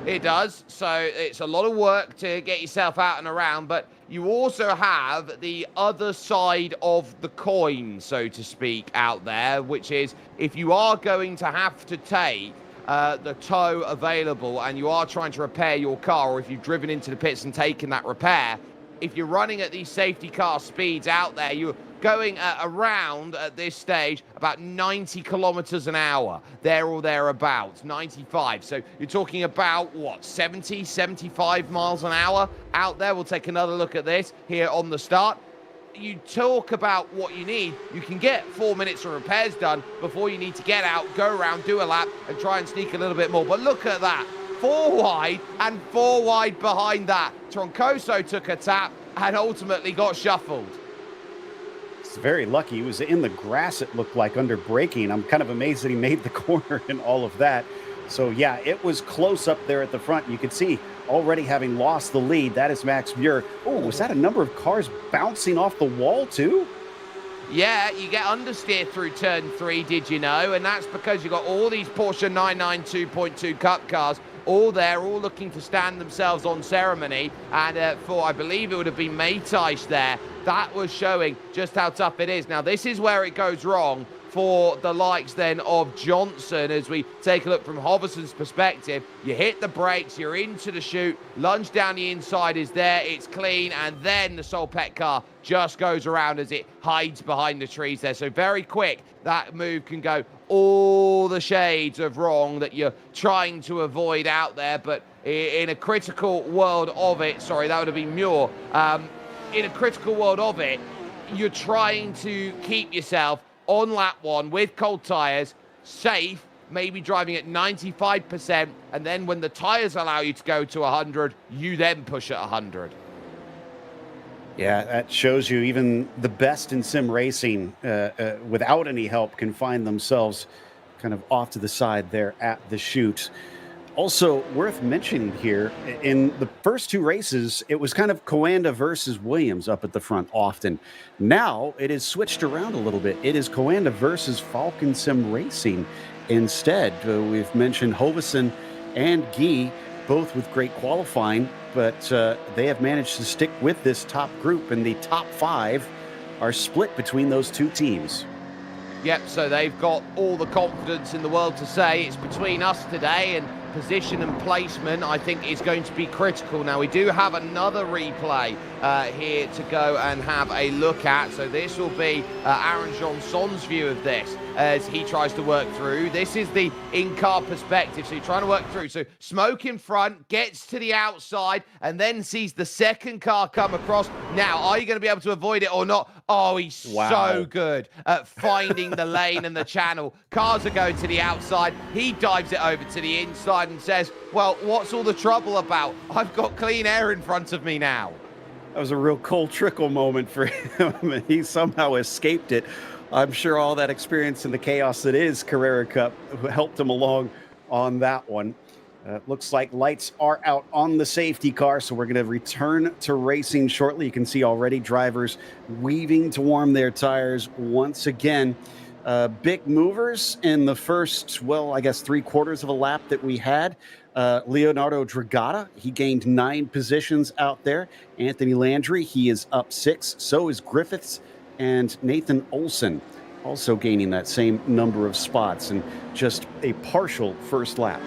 It does, so it's a lot of work to get yourself out and around, but you also have the other side of the coin, so to speak, out there, which is if you are going to have to take the tow available and you are trying to repair your car, or if you've driven into the pits and taken that repair, if you're running at these safety car speeds out there, you're going around at this stage about 90 kilometers an hour, there or thereabouts, 95. So you're talking about, what, 70, 75 miles an hour out there. We'll take another look at this here on the start. You talk about what you need. You can get 4 minutes of repairs done before you need to get out, go around, do a lap, and try and sneak a little bit more. But look at that. 4 wide and 4 wide behind that. Troncoso took a tap and ultimately got shuffled. It's very lucky. He was in the grass, it looked like, under braking. I'm kind of amazed that he made the corner and all of that. So, yeah, it was close up there at the front. You could see already having lost the lead. That is Max Muir. Oh, was that a number of cars bouncing off the wall, too? Yeah, you get understeer through turn 3, did you know? And that's because you've got all these Porsche 992.2 Cup cars all there, all looking to stand themselves on ceremony. And for, I believe it would have been Mateish there, that was showing just how tough it is. Now, this is where it goes wrong for the likes then of Johnson. As we take a look from Hoverson's perspective, you hit the brakes, you're into the chute, lunge down the inside is there, it's clean, and then the Solpet car just goes around as it hides behind the trees there. So very quick, that move can go all the shades of wrong that you're trying to avoid out there. But in a critical world of it, sorry, that would have been Muir. In a critical world of it, you're trying to keep yourself on lap one with cold tyres, safe, maybe driving at 95%, and then when the tyres allow you to go to 100, you then push at 100. Yeah, that shows you even the best in sim racing, without any help, can find themselves kind of off to the side there at the chute. Also, worth mentioning here, in the first two races, it was kind of Coanda versus Williams up at the front often. Now, it is switched around a little bit. It is Coanda versus Falcon Sim Racing instead. We've mentioned Hoveson and Guy, both with great qualifying, but they have managed to stick with this top group, and the top 5 are split between those two teams. Yep, so they've got all the confidence in the world to say it's between us today, and position and placement, I think, is going to be critical. Now, we do have another replay here to go and have a look at. So this will be Aaron Johnson's view of this as he tries to work through. This is the in-car perspective, so you're trying to work through. So smoke in front, gets to the outside, and then sees the second car come across. Now, are you going to be able to avoid it or not? Oh, he's so good at finding the lane and the channel. Cars are going to the outside. He dives it over to the inside and says, well, what's all the trouble about? I've got clean air in front of me now. That was a real Cole Trickle moment for him. He somehow escaped it. I'm sure all that experience in the chaos that is Carrera Cup helped him along on that one. Looks like lights are out on the safety car, so we're going to return to racing shortly. You can see already drivers weaving to warm their tires once again. Big movers in the first, well, I guess 3/4 of a lap that we had. Leonardo Dragata, he gained 9 positions out there. Anthony Landry, he is up 6. So is Griffiths, and Nathan Olson also gaining that same number of spots, and just a partial first lap.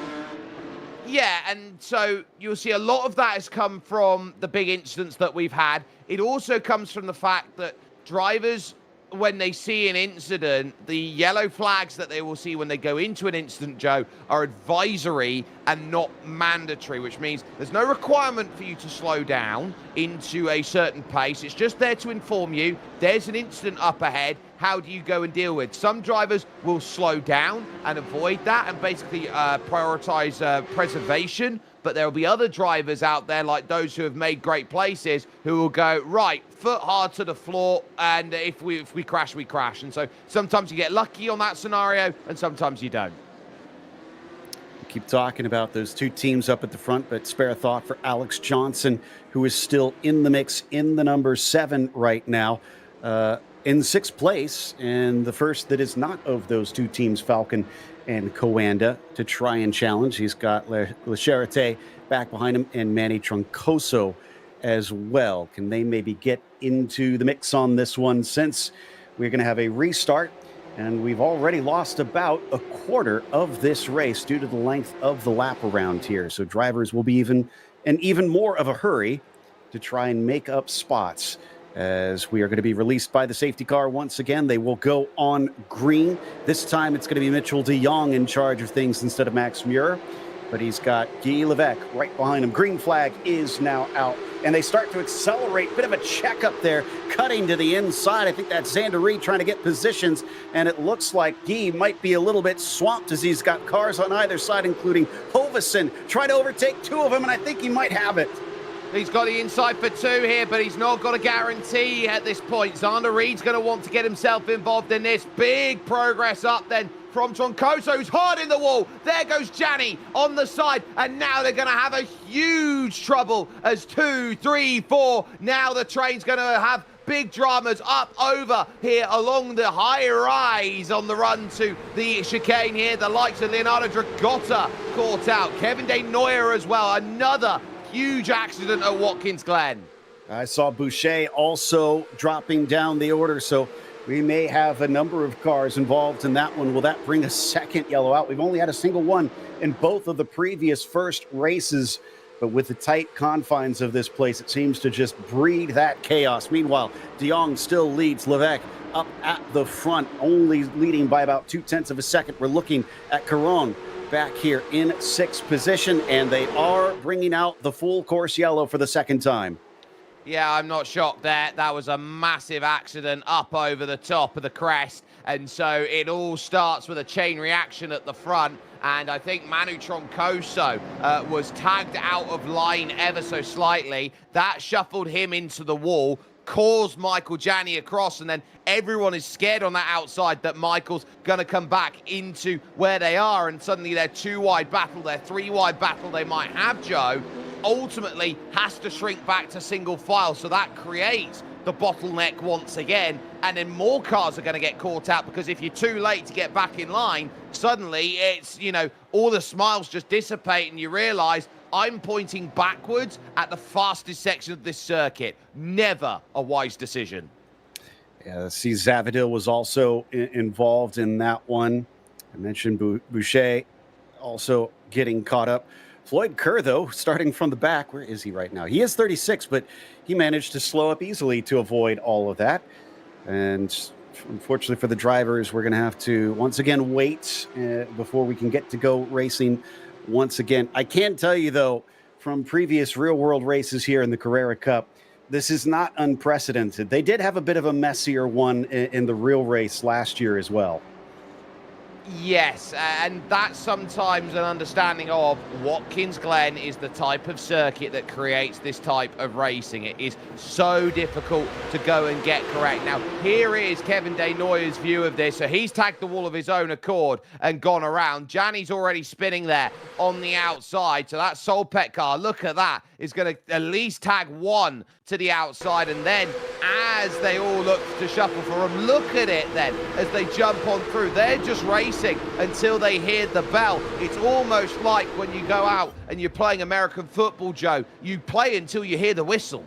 Yeah, and so you'll see a lot of that has come from the big incidents that we've had. It also comes from the fact that drivers, when they see an incident, the yellow flags that they will see when they go into an incident, Joe, are advisory and not mandatory, which means there's no requirement for you to slow down into a certain pace. It's just there to inform you there's an incident up ahead. How do you go and deal with? Some drivers will slow down and avoid that and basically prioritize preservation. But there will be other drivers out there, like those who have made great places, who will go, right, foot hard to the floor, and if we crash, we crash. And so sometimes you get lucky on that scenario, and sometimes you don't. Keep talking about those two teams up at the front, but spare a thought for Alex Johnson, who is still in the mix in the number 7 right now, in 6th place, and the first that is not of those two teams, Falcon and Coanda, to try and challenge. He's got Le Charité back behind him and Manny Troncoso as well. Can they maybe get into the mix on this one, since we're going to have a restart, and we've already lost about a quarter of this race due to the length of the lap around here. So drivers will be even more of a hurry to try and make up spots, as we are going to be released by the safety car once again. They will go on green. This time it's going to be Mitchell de Jong in charge of things instead of Max Muir, but he's got Guy Levesque right behind him. Green flag is now out, and they start to accelerate. Bit of a check up there, cutting to the inside. I think that's Xander Reed trying to get positions, and it looks like Guy might be a little bit swamped as he's got cars on either side, including Hoveson trying to overtake 2 of them, and I think he might have it. He's got the inside for 2 here, but he's not got a guarantee at this point. Xander Reed's going to want to get himself involved in this. Big progress up then from Troncoso, who's hard in the wall. There goes Gianni on the side, and now they're going to have a huge trouble as 2, 3, 4. Now the train's going to have big dramas up over here along the high rise on the run to the chicane here. The likes of Leonardo Dragotta caught out. Kevin De Neuer as well. Another huge accident at Watkins Glen. I saw Boucher also dropping down the order, so we may have a number of cars involved in that one. Will that bring a second yellow out? We've only had a single one in both of the previous first races, but with the tight confines of this place, it seems to just breed that chaos. Meanwhile, De Jong still leads. Levesque up at the front, only leading by about 0.2 of a second. We're looking at Caron back here in 6th position, and they are bringing out the full course yellow for the second time. Yeah, I'm not shocked there. That was a massive accident up over the top of the crest. And so it all starts with a chain reaction at the front. And I think Manu Troncoso was tagged out of line ever so slightly. That shuffled him into the wall, caused Michael Janney across, and then everyone is scared on that outside that Michael's going to come back into where they are, and suddenly their 2-wide battle, their 3-wide battle they might have, Joe, ultimately has to shrink back to single file. So that creates the bottleneck once again, and then more cars are going to get caught out, because if you're too late to get back in line, suddenly it's, you know, all the smiles just dissipate and you realize I'm pointing backwards at the fastest section of this circuit. Never a wise decision. Yeah, see, Zavadil was also involved in that one. I mentioned Boucher also getting caught up. Floyd Kerr, though, starting from the back. Where is he right now? He is 36, but he managed to slow up easily to avoid all of that. And unfortunately for the drivers, we're going to have to once again wait before we can get to go racing once again. I can tell you, though, from previous real-world races here in the Carrera Cup, this is not unprecedented. They did have a bit of a messier one in the real race last year as well. Yes, and that's sometimes an understanding of Watkins Glen is the type of circuit that creates this type of racing. It is so difficult to go and get correct. Now, here is Kevin De Neuer's view of this. So he's tagged the wall of his own accord and gone around. Janney's already spinning there on the outside. So that Solpet car, look at that, is going to at least tag one to the outside. And then as they all look to shuffle for him, look at it then as they jump on through. They're just racing until they hear the bell. It's almost like when you go out and you're playing American football, Joe. You play until you hear the whistle.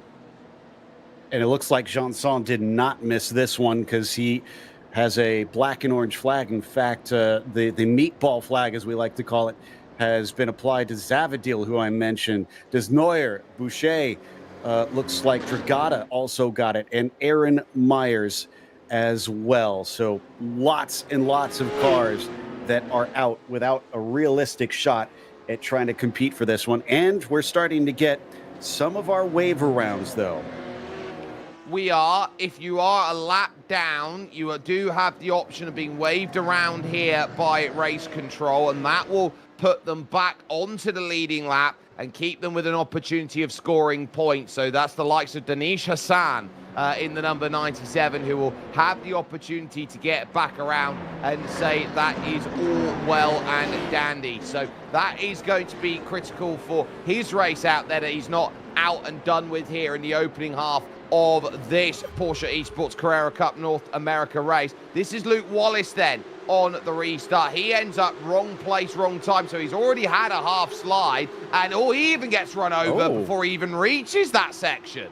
And it looks like Janson did not miss this one because he has a black and orange flag. In fact, the meatball flag, as we like to call it, has been applied to Zavadil, who I mentioned. Des Neuer, Boucher, looks like Dragotta also got it, and Aaron Myers as well. So lots and lots of cars that are out without a realistic shot at trying to compete for this one. And we're starting to get some of our waiver rounds, though. We are. If you are a lap down, you do have the option of being waved around here by race control, and that will put them back onto the leading lap and keep them with an opportunity of scoring points. So that's the likes of Danish Hassan in the number 97, who will have the opportunity to get back around and say that is all well and dandy. So that is going to be critical for his race out there, that he's not out and done with here in the opening half of this Porsche Esports Carrera Cup North America race. This is Luke Wallace then on the restart. He ends up wrong place, wrong time, so he's already had a half slide, and he even gets run over before he even reaches that section.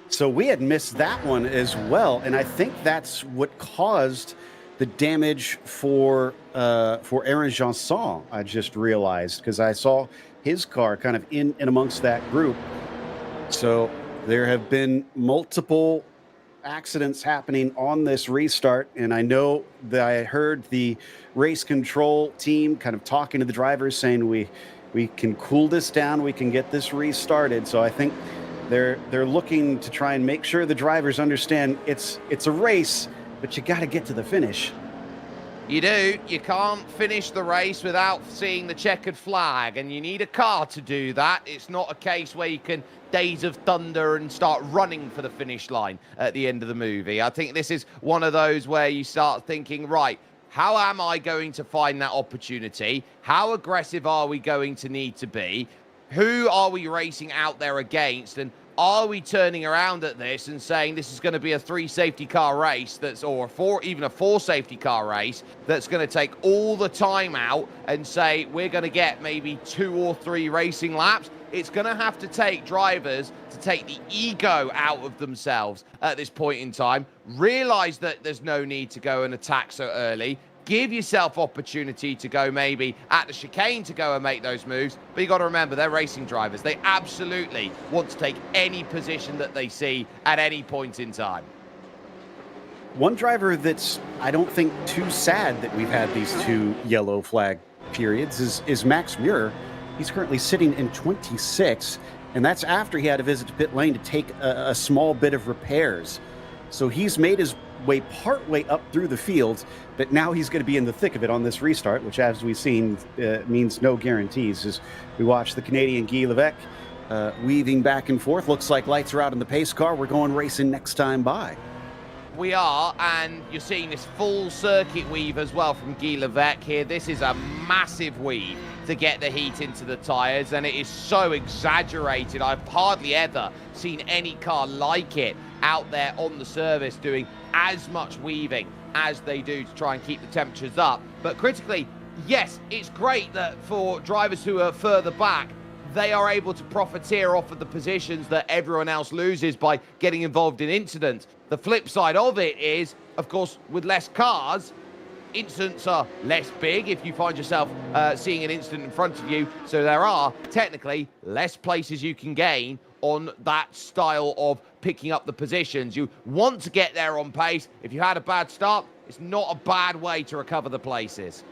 So we had missed that one as well, and I think that's what caused the damage for Aaron Janson, I just realized, because I saw his car kind of in amongst that group. So there have been multiple accidents happening on this restart, and I know that I heard the race control team kind of talking to the drivers saying we can cool this down, we can get this restarted. So I think they're looking to try and make sure the drivers understand it's a race, but you got to get to the finish. You do. You can't finish the race without seeing the checkered flag, and you need a car to do that. It's not a case where you can Days of Thunder and start running for the finish line at the end of the movie. I think this is one of those where you start thinking, right, how am I going to find that opportunity? How aggressive are we going to need to be? Who are we racing out there against? And Are we turning around at this and saying this is going to be a 3 safety car race or even a 4 safety car race that's going to take all the time out and say we're going to get maybe 2 or 3 racing laps? It's going to have to take drivers to take the ego out of themselves at this point in time, realize that there's no need to go and attack so early, give yourself opportunity to go maybe at the chicane to go and make those moves. But you got to remember, they're racing drivers. They absolutely want to take any position that they see at any point in time. One driver that's, I don't think, too sad that we've had these 2 yellow flag periods is Max Muir. He's currently sitting in 26, and that's after he had to visit to pit lane to take a small bit of repairs. So he's made his way partway up through the field, but now he's going to be in the thick of it on this restart, which, as we've seen, means no guarantees. As we watch the Canadian Guy Levesque weaving back and forth, looks like lights are out in the pace car. We're going racing next time by. We are, and you're seeing this full circuit weave as well from Guy Levesque here. This is a massive weave to get the heat into the tyres, and it is so exaggerated. I've hardly ever seen any car like it out there on the surface doing as much weaving as they do to try and keep the temperatures up. But critically, yes, it's great that for drivers who are further back, they are able to profiteer off of the positions that everyone else loses by getting involved in incidents. The flip side of it is, of course, with less cars, incidents are less big if you find yourself seeing an incident in front of you. So there are technically less places you can gain on that style of picking up the positions. You want to get there on pace. If you had a bad start, it's not a bad way to recover the places.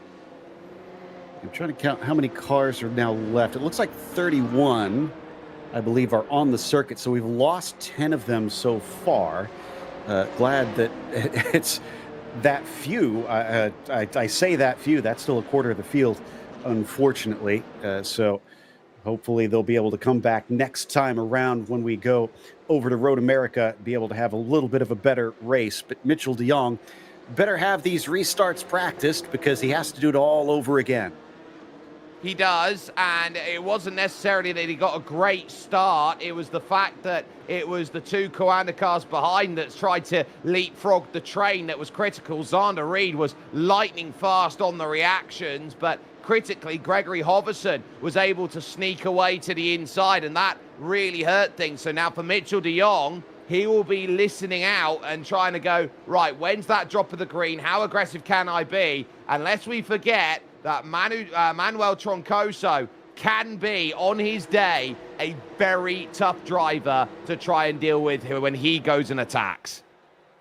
I'm trying to count how many cars are now left. It looks like 31, I believe, are on the circuit. So we've lost 10 of them so far. Glad that it's that few. I say that few. That's still a quarter of the field, unfortunately. So hopefully they'll be able to come back next time around when we go over to Road America, be able to have a little bit of a better race. But Mitchell de Jong better have these restarts practiced because he has to do it all over again. He does, and it wasn't necessarily that he got a great start. It was the fact that it was the 2 Coanda cars behind that tried to leapfrog the train that was critical. Xander Reed was lightning fast on the reactions, but critically, Gregory Hoverson was able to sneak away to the inside, and that really hurt things. So now for Mitchell de Jong, he will be listening out and trying to go, right, when's that drop of the green? How aggressive can I be? And lest we forget that Manuel Troncoso can be, on his day, a very tough driver to try and deal with when he goes and attacks.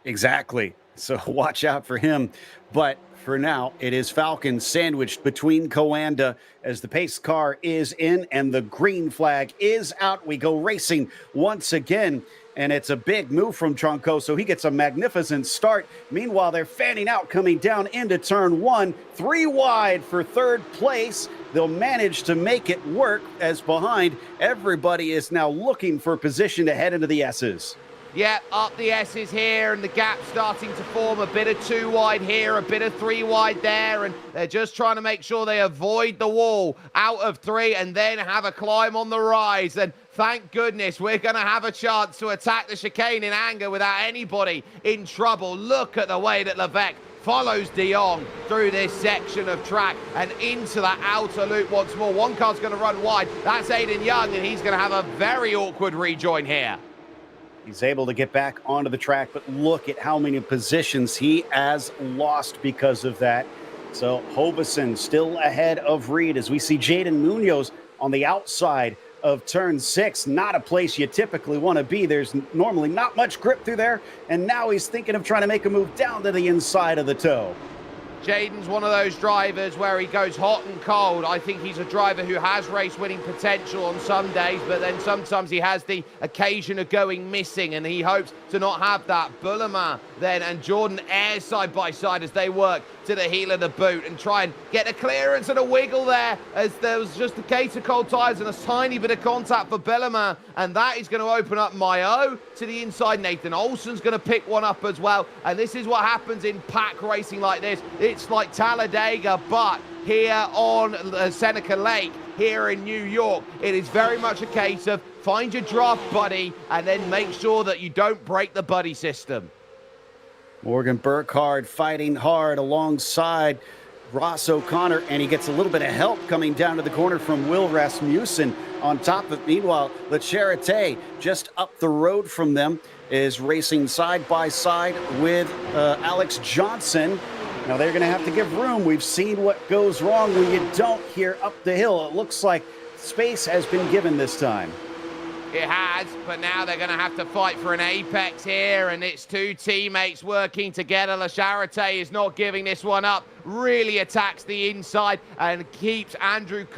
Exactly. So watch out for him. But for now, it is Falcon sandwiched between Coanda as the pace car is in and the green flag is out. We go racing once again. And it's a big move from Troncoso. He gets a magnificent start. Meanwhile, they're fanning out, coming down into turn 1. 3 wide for third place. They'll manage to make it work as behind. Everybody is now looking for position to head into the S's. Yeah, up the S's here, and the gap starting to form. A bit of 2 wide here, a bit of 3 wide there, and they're just trying to make sure they avoid the wall out of 3 and then have a climb on the rise. And thank goodness we're going to have a chance to attack the chicane in anger without anybody in trouble. Look at the way that Levesque follows de Jong through this section of track and into that outer loop once more. One car's going to run wide. That's Aiden Young, and he's going to have a very awkward rejoin here. He's able to get back onto the track, but look at how many positions he has lost because of that. So Hobison still ahead of Reed as we see Jaden Munoz on the outside of turn 6. Not a place you typically want to be. There's normally not much grip through there, and now he's thinking of trying to make a move down to the inside of the toe. Jaden's one of those drivers where he goes hot and cold. I think he's a driver who has race-winning potential on some days, but then sometimes he has the occasion of going missing, and he hopes to not have that. Bulleman then and Jordan Ayres side by side as they work to the heel of the boot and try and get a clearance and a wiggle there, as there was just a case of cold tires and a tiny bit of contact for Belleman, and that is going to open up Mayo to the inside. Nathan Olsen's going to pick one up as well, and this is what happens in pack racing like this. It's like Talladega, but here on Seneca Lake, here in New York, it is very much a case of find your draft buddy and then make sure that you don't break the buddy system. Morgan Burkhardt fighting hard alongside Ross O'Connor, and he gets a little bit of help coming down to the corner from Will Rasmussen on top of. Meanwhile, La Charité, just up the road from them, is racing side by side with Alex Johnson. Now they're going to have to give room. We've seen what goes wrong when you don't here up the hill. It looks like space has been given this time. It has, but now they're going to have to fight for an apex here, and it's two teammates working together. La Charité is not giving this one up, really attacks the inside and keeps keeps Aiden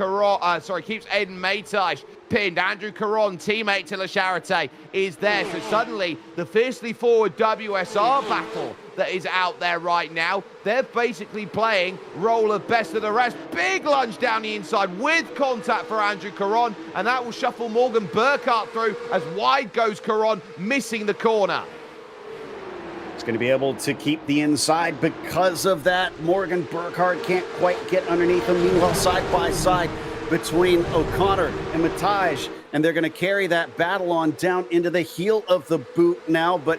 Maytage pinned. Andrew Caron, teammate to La Charité, is there. So suddenly, the fiercely forward WSR battle that is out there right now, they're basically playing role of best of the rest. Big lunge down the inside with contact for Andrew Caron, and that will shuffle Morgan Burkhardt through as wide goes Caron, missing the corner. It's going to be able to keep the inside because of that. Morgan Burkhardt can't quite get underneath him. Meanwhile, side by side between O'Connor and Matage, and they're going to carry that battle on down into the heel of the boot now, but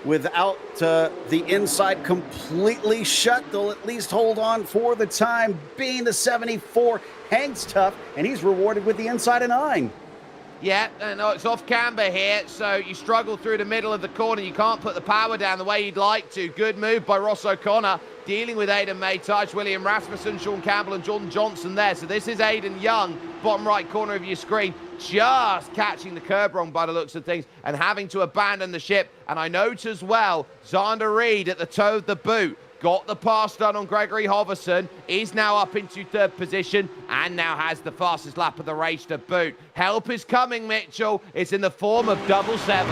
without the inside completely shut, they'll at least hold on for the time being. The 74 hangs tough, and he's rewarded with the inside of 9. Yeah, no, it's off camber here, so you struggle through the middle of the corner. You can't put the power down the way you'd like to. Good move by Ross O'Connor, dealing with Aidan Maytage, William Rasmussen, Sean Campbell, and Jordan Johnson there. So this is Aidan Young, bottom right corner of your screen, just catching the curb wrong by the looks of things and having to abandon the ship. And I note as well, Xander Reed at the toe of the boot. Got the pass done on Gregory Hoverson, is now up into third position, and now has the fastest lap of the race to boot. Help is coming, Mitchell. It's in the form of 777.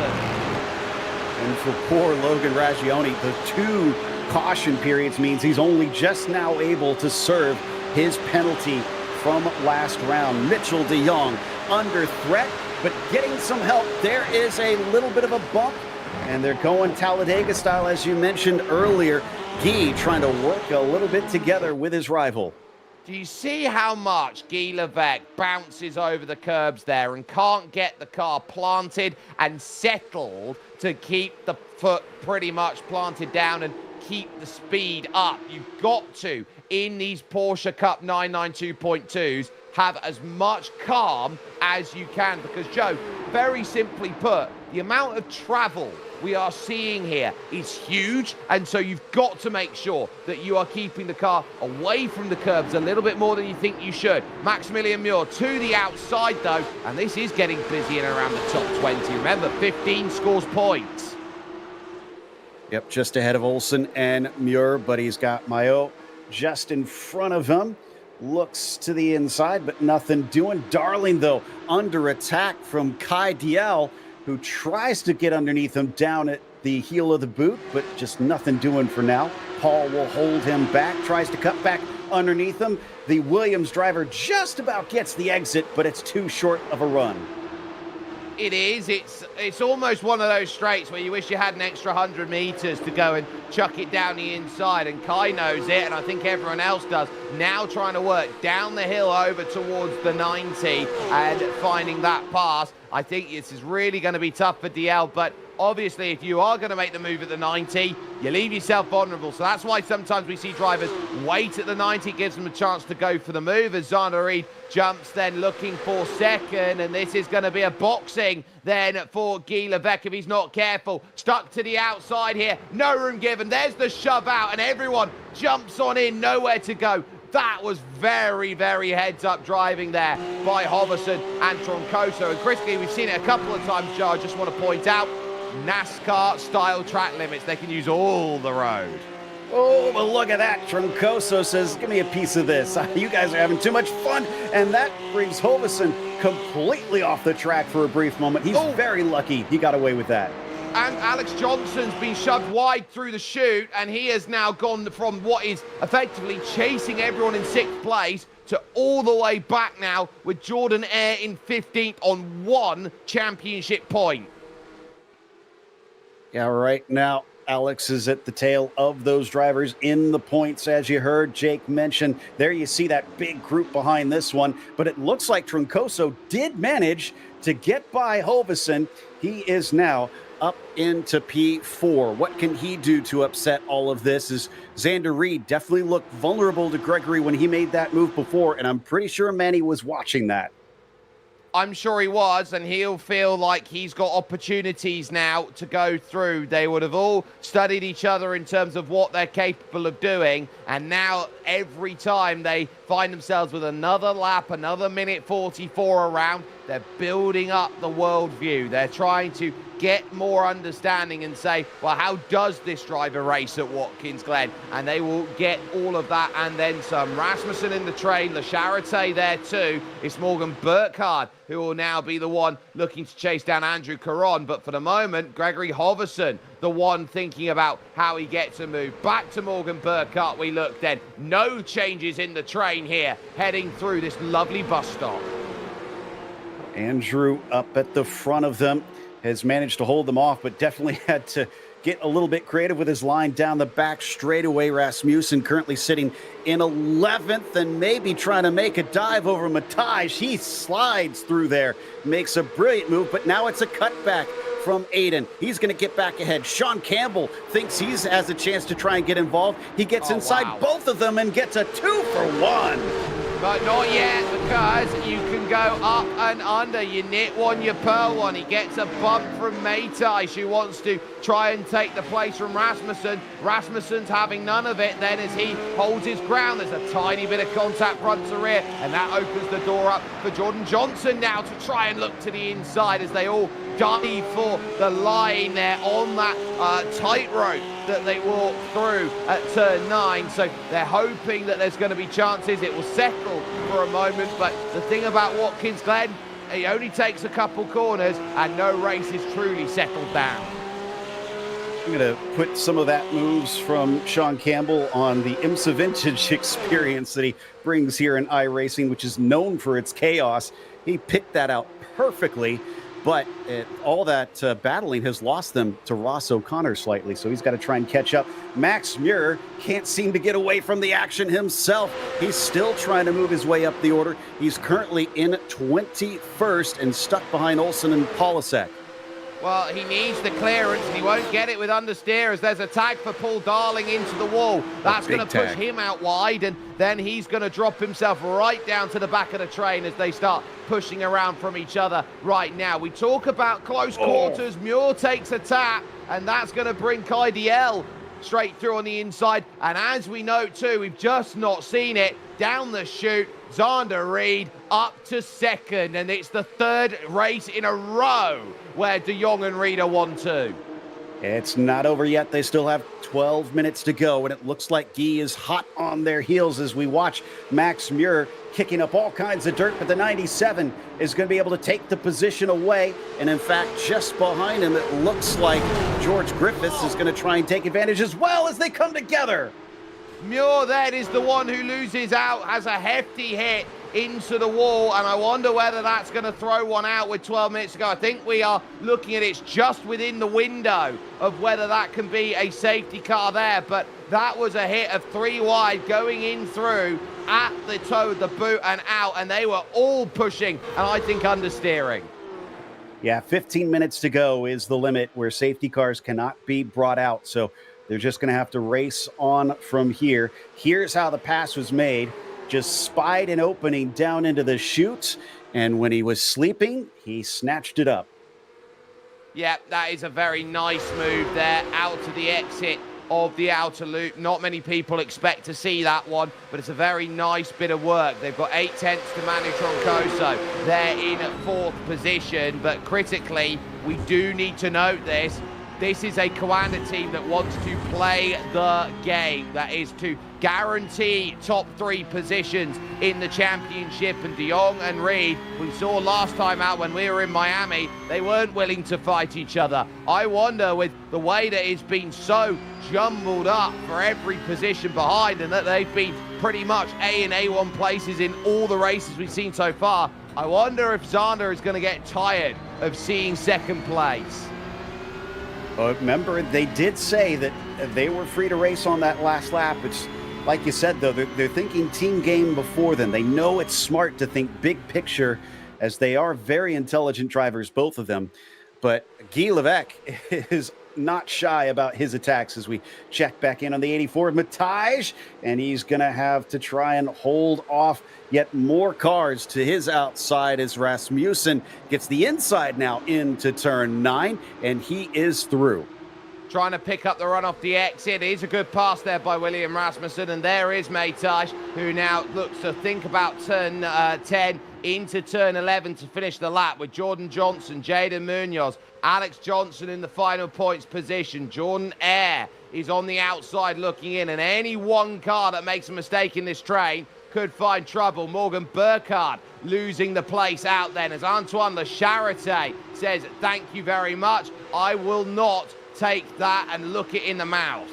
And for poor Logan Raggioni, the 2 caution periods means he's only just now able to serve his penalty from last round. Mitchell de Jong under threat, but getting some help. There is a little bit of a bump, and they're going Talladega style, as you mentioned earlier. Guy trying to work a little bit together with his rival. Do you see how much Guy Levesque bounces over the curbs there and can't get the car planted and settled to keep the foot pretty much planted down and keep the speed up? You've got to, in these Porsche Cup 992.2s, have as much calm as you can, because, Joe, very simply put, the amount of travel we are seeing here is huge, and so you've got to make sure that you are keeping the car away from the curbs a little bit more than you think you should. Maximilian Muir to the outside, though, and this is getting busy and around the top 20. Remember, 15 scores points. Yep, just ahead of Olsen and Muir, but he's got Mayo just in front of him. Looks to the inside, but nothing doing. Darling, though, under attack from Kai Diel, who tries to get underneath him down at the heel of the boot, but just nothing doing for now. Paul will hold him back, tries to cut back underneath him. The Williams driver just about gets the exit, but it's too short of a run. It is. It's almost one of those straights where you wish you had an extra 100 meters to go and chuck it down the inside, and Kai knows it, and I think everyone else does. Now trying to work down the hill over towards the 90 and finding that pass. I think this is really going to be tough for DL, but obviously if you are going to make the move at the 90, you leave yourself vulnerable. So that's why sometimes we see drivers wait at the 90, gives them a chance to go for the move, as Xander Reed jumps then looking for second, and this is going to be a boxing then for Guy Levesque if he's not careful. Stuck to the outside here, no room given. There's the shove out, and everyone jumps on in, nowhere to go. That was very, very heads-up driving there by Hoverson and Troncoso. And critically, we've seen it a couple of times, Joe. I just want to point out, NASCAR-style track limits. They can use all the road. Oh, but look at that. Troncoso says, give me a piece of this. You guys are having too much fun. And that brings Hoverson completely off the track for a brief moment. He's very lucky he got away with that. Alex Johnson's been shoved wide through the chute, and he has now gone from what is effectively chasing everyone in 6th place to all the way back now with Jordan Eyre in 15th on 1 championship point. Yeah, right now, Alex is at the tail of those drivers in the points, as you heard Jake mention. There you see that big group behind this one, but it looks like Troncoso did manage to get by Hovesen. He is now up into P4. What can he do to upset all of this? Is Xander Reed definitely looked vulnerable to Gregory when he made that move before, and I'm pretty sure Manny was watching that. I'm sure he was, and he'll feel like he's got opportunities now to go through. They would have all studied each other in terms of what they're capable of doing, and now every time they find themselves with another lap, another minute 44 around, they're building up the worldview. They're trying to get more understanding and say, well, how does this driver race at Watkins Glen? And they will get all of that and then some. Rasmussen in the train, Le Charité there too. It's Morgan Burkhardt who will now be the one looking to chase down Andrew Caron. But for the moment, Gregory Hovesen, the one thinking about how he gets a move. Back to Morgan Burkhardt we look then. No changes in the train here, heading through this lovely bus stop. Andrew up at the front of them has managed to hold them off, but definitely had to get a little bit creative with his line down the back straightaway. Rasmussen currently sitting in 11th and maybe trying to make a dive over Mataj. He slides through there, makes a brilliant move, but now it's a cutback from Aiden. He's going to get back ahead. Sean Campbell thinks he has a chance to try and get involved. He gets inside both of them and gets a 2-for-1. But not yet, because you can go up and under. You knit one, you pearl one. He gets a bump from Matai. She wants to try and take the place from Rasmussen. Rasmussen's having none of it then as he holds his ground. There's a tiny bit of contact front to rear, and that opens the door up for Jordan Johnson now to try and look to the inside as they all dive for the line there on that tightrope that they walk through at turn 9. So they're hoping that there's going to be chances. It will settle for a moment, but the thing about Watkins Glen, he only takes a couple corners and no race is truly settled down. I'm going to put some of that moves from Sean Campbell on the IMSA Vintage experience that he brings here in iRacing, which is known for its chaos. He picked that out perfectly. But all that battling has lost them to Ross O'Connor slightly, so he's got to try and catch up. Max Muir can't seem to get away from the action himself. He's still trying to move his way up the order. He's currently in 21st and stuck behind Olsen and Polisek. Well, he needs the clearance, and he won't get it with understeer as there's a tag for Paul Darling into the wall. That's going to push him out wide, and then he's going to drop himself right down to the back of the train as they start pushing around from each other right now. We talk about close quarters. Muir takes a tap, and that's going to bring Kai DL straight through on the inside. And as we know too, we've just not seen it, down the chute, Xander Reed up to 2nd, and it's the 3rd race in a row where De Jong and Reed are 1-2. It's not over yet. They still have 12 minutes to go, and it looks like Guy is hot on their heels as we watch Max Muir kicking up all kinds of dirt, but the 97 is going to be able to take the position away, and in fact, just behind him, it looks like George Griffiths is going to try and take advantage as well as they come together. Muir then is the one who loses out, has a hefty hit into the wall, and I wonder whether that's going to throw one out with 12 minutes to go. I think we are looking at it's just within the window of whether that can be a safety car there, but that was a hit of 3 wide going in through at the toe of the boot and out, and they were all pushing and I think understeering. Yeah, 15 minutes to go is the limit where safety cars cannot be brought out, so they're just going to have to race on from here. Here's how the pass was made. Just spied an opening down into the chute, and when he was sleeping, he snatched it up. Yeah, that is a very nice move there, out to the exit of the outer loop. Not many people expect to see that one, but it's a very nice bit of work. They've got 8 tenths to Manu Troncoso. They're in 4th position, but critically, we do need to note this. this is a Coanda team that wants to play the game. That is to guarantee top 3 positions in the championship. And De Jong and Reed, we saw last time out when we were in Miami, they weren't willing to fight each other. I wonder, with the way that it's been so jumbled up for every position behind, and that they've been pretty much A and A1 places in all the races we've seen so far, I wonder if Zander is going to get tired of seeing second place. Remember, they did say that they were free to race on that last lap. It's like you said, though, they're thinking team game before then. They know it's smart to think big picture, as they are very intelligent drivers, both of them. But Guy Levesque is not shy about his attacks as we check back in on the 84 Matage, and he's going to have to try and hold off yet more cars to his outside as Rasmussen gets the inside now into turn 9, and he is through. Trying to pick up the run off the exit. It is a good pass there by William Rasmussen, and there is Matage, who now looks to think about turn 10 into turn 11 to finish the lap with Jordan Johnson, Jaden Munoz, Alex Johnson in the final points position. Jordan Eyre is on the outside looking in, and any one car that makes a mistake in this train could find trouble. Morgan Burkhardt losing the place out then as Antoine Le Charité says, thank you very much, I will not take that and look it in the mouth.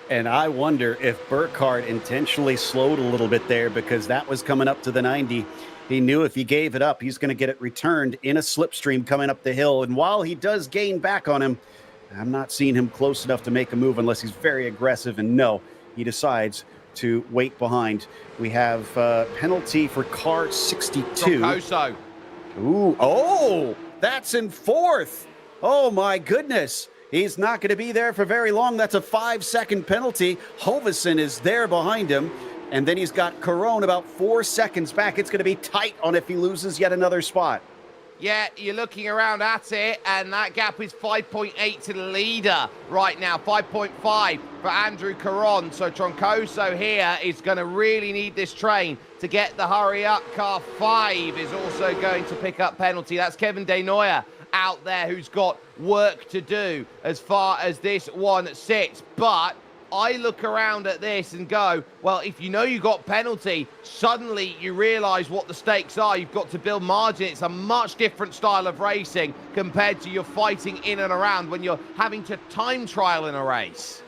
And I wonder if Burkhardt intentionally slowed a little bit there, because that was coming up to the 90. He knew if he gave it up, he's going to get it returned in a slipstream coming up the hill. And while he does gain back on him, I'm not seeing him close enough to make a move unless he's very aggressive. And no, he decides to wait behind. We have penalty for car 62. Troncoso. Ooh, oh, that's in 4th. Oh, my goodness. He's not going to be there for very long. That's a 5-second penalty. Hovesen is there behind him. And then he's got Caron about 4 seconds back. It's going to be tight on if he loses yet another spot. Yeah, you're looking around at it, and that gap is 5.8 to the leader right now, 5.5 for Andrew Caron. So Troncoso here is going to really need this train to get the hurry up. Car 5 is also going to pick up penalty. That's Kevin Desnoyers out there, who's got work to do as far as this one sits. But I look around at this and go, well, if you know you got penalty, suddenly you realise what the stakes are. You've got to build margin. It's a much different style of racing compared to your fighting in and around when you're having to time trial in a race.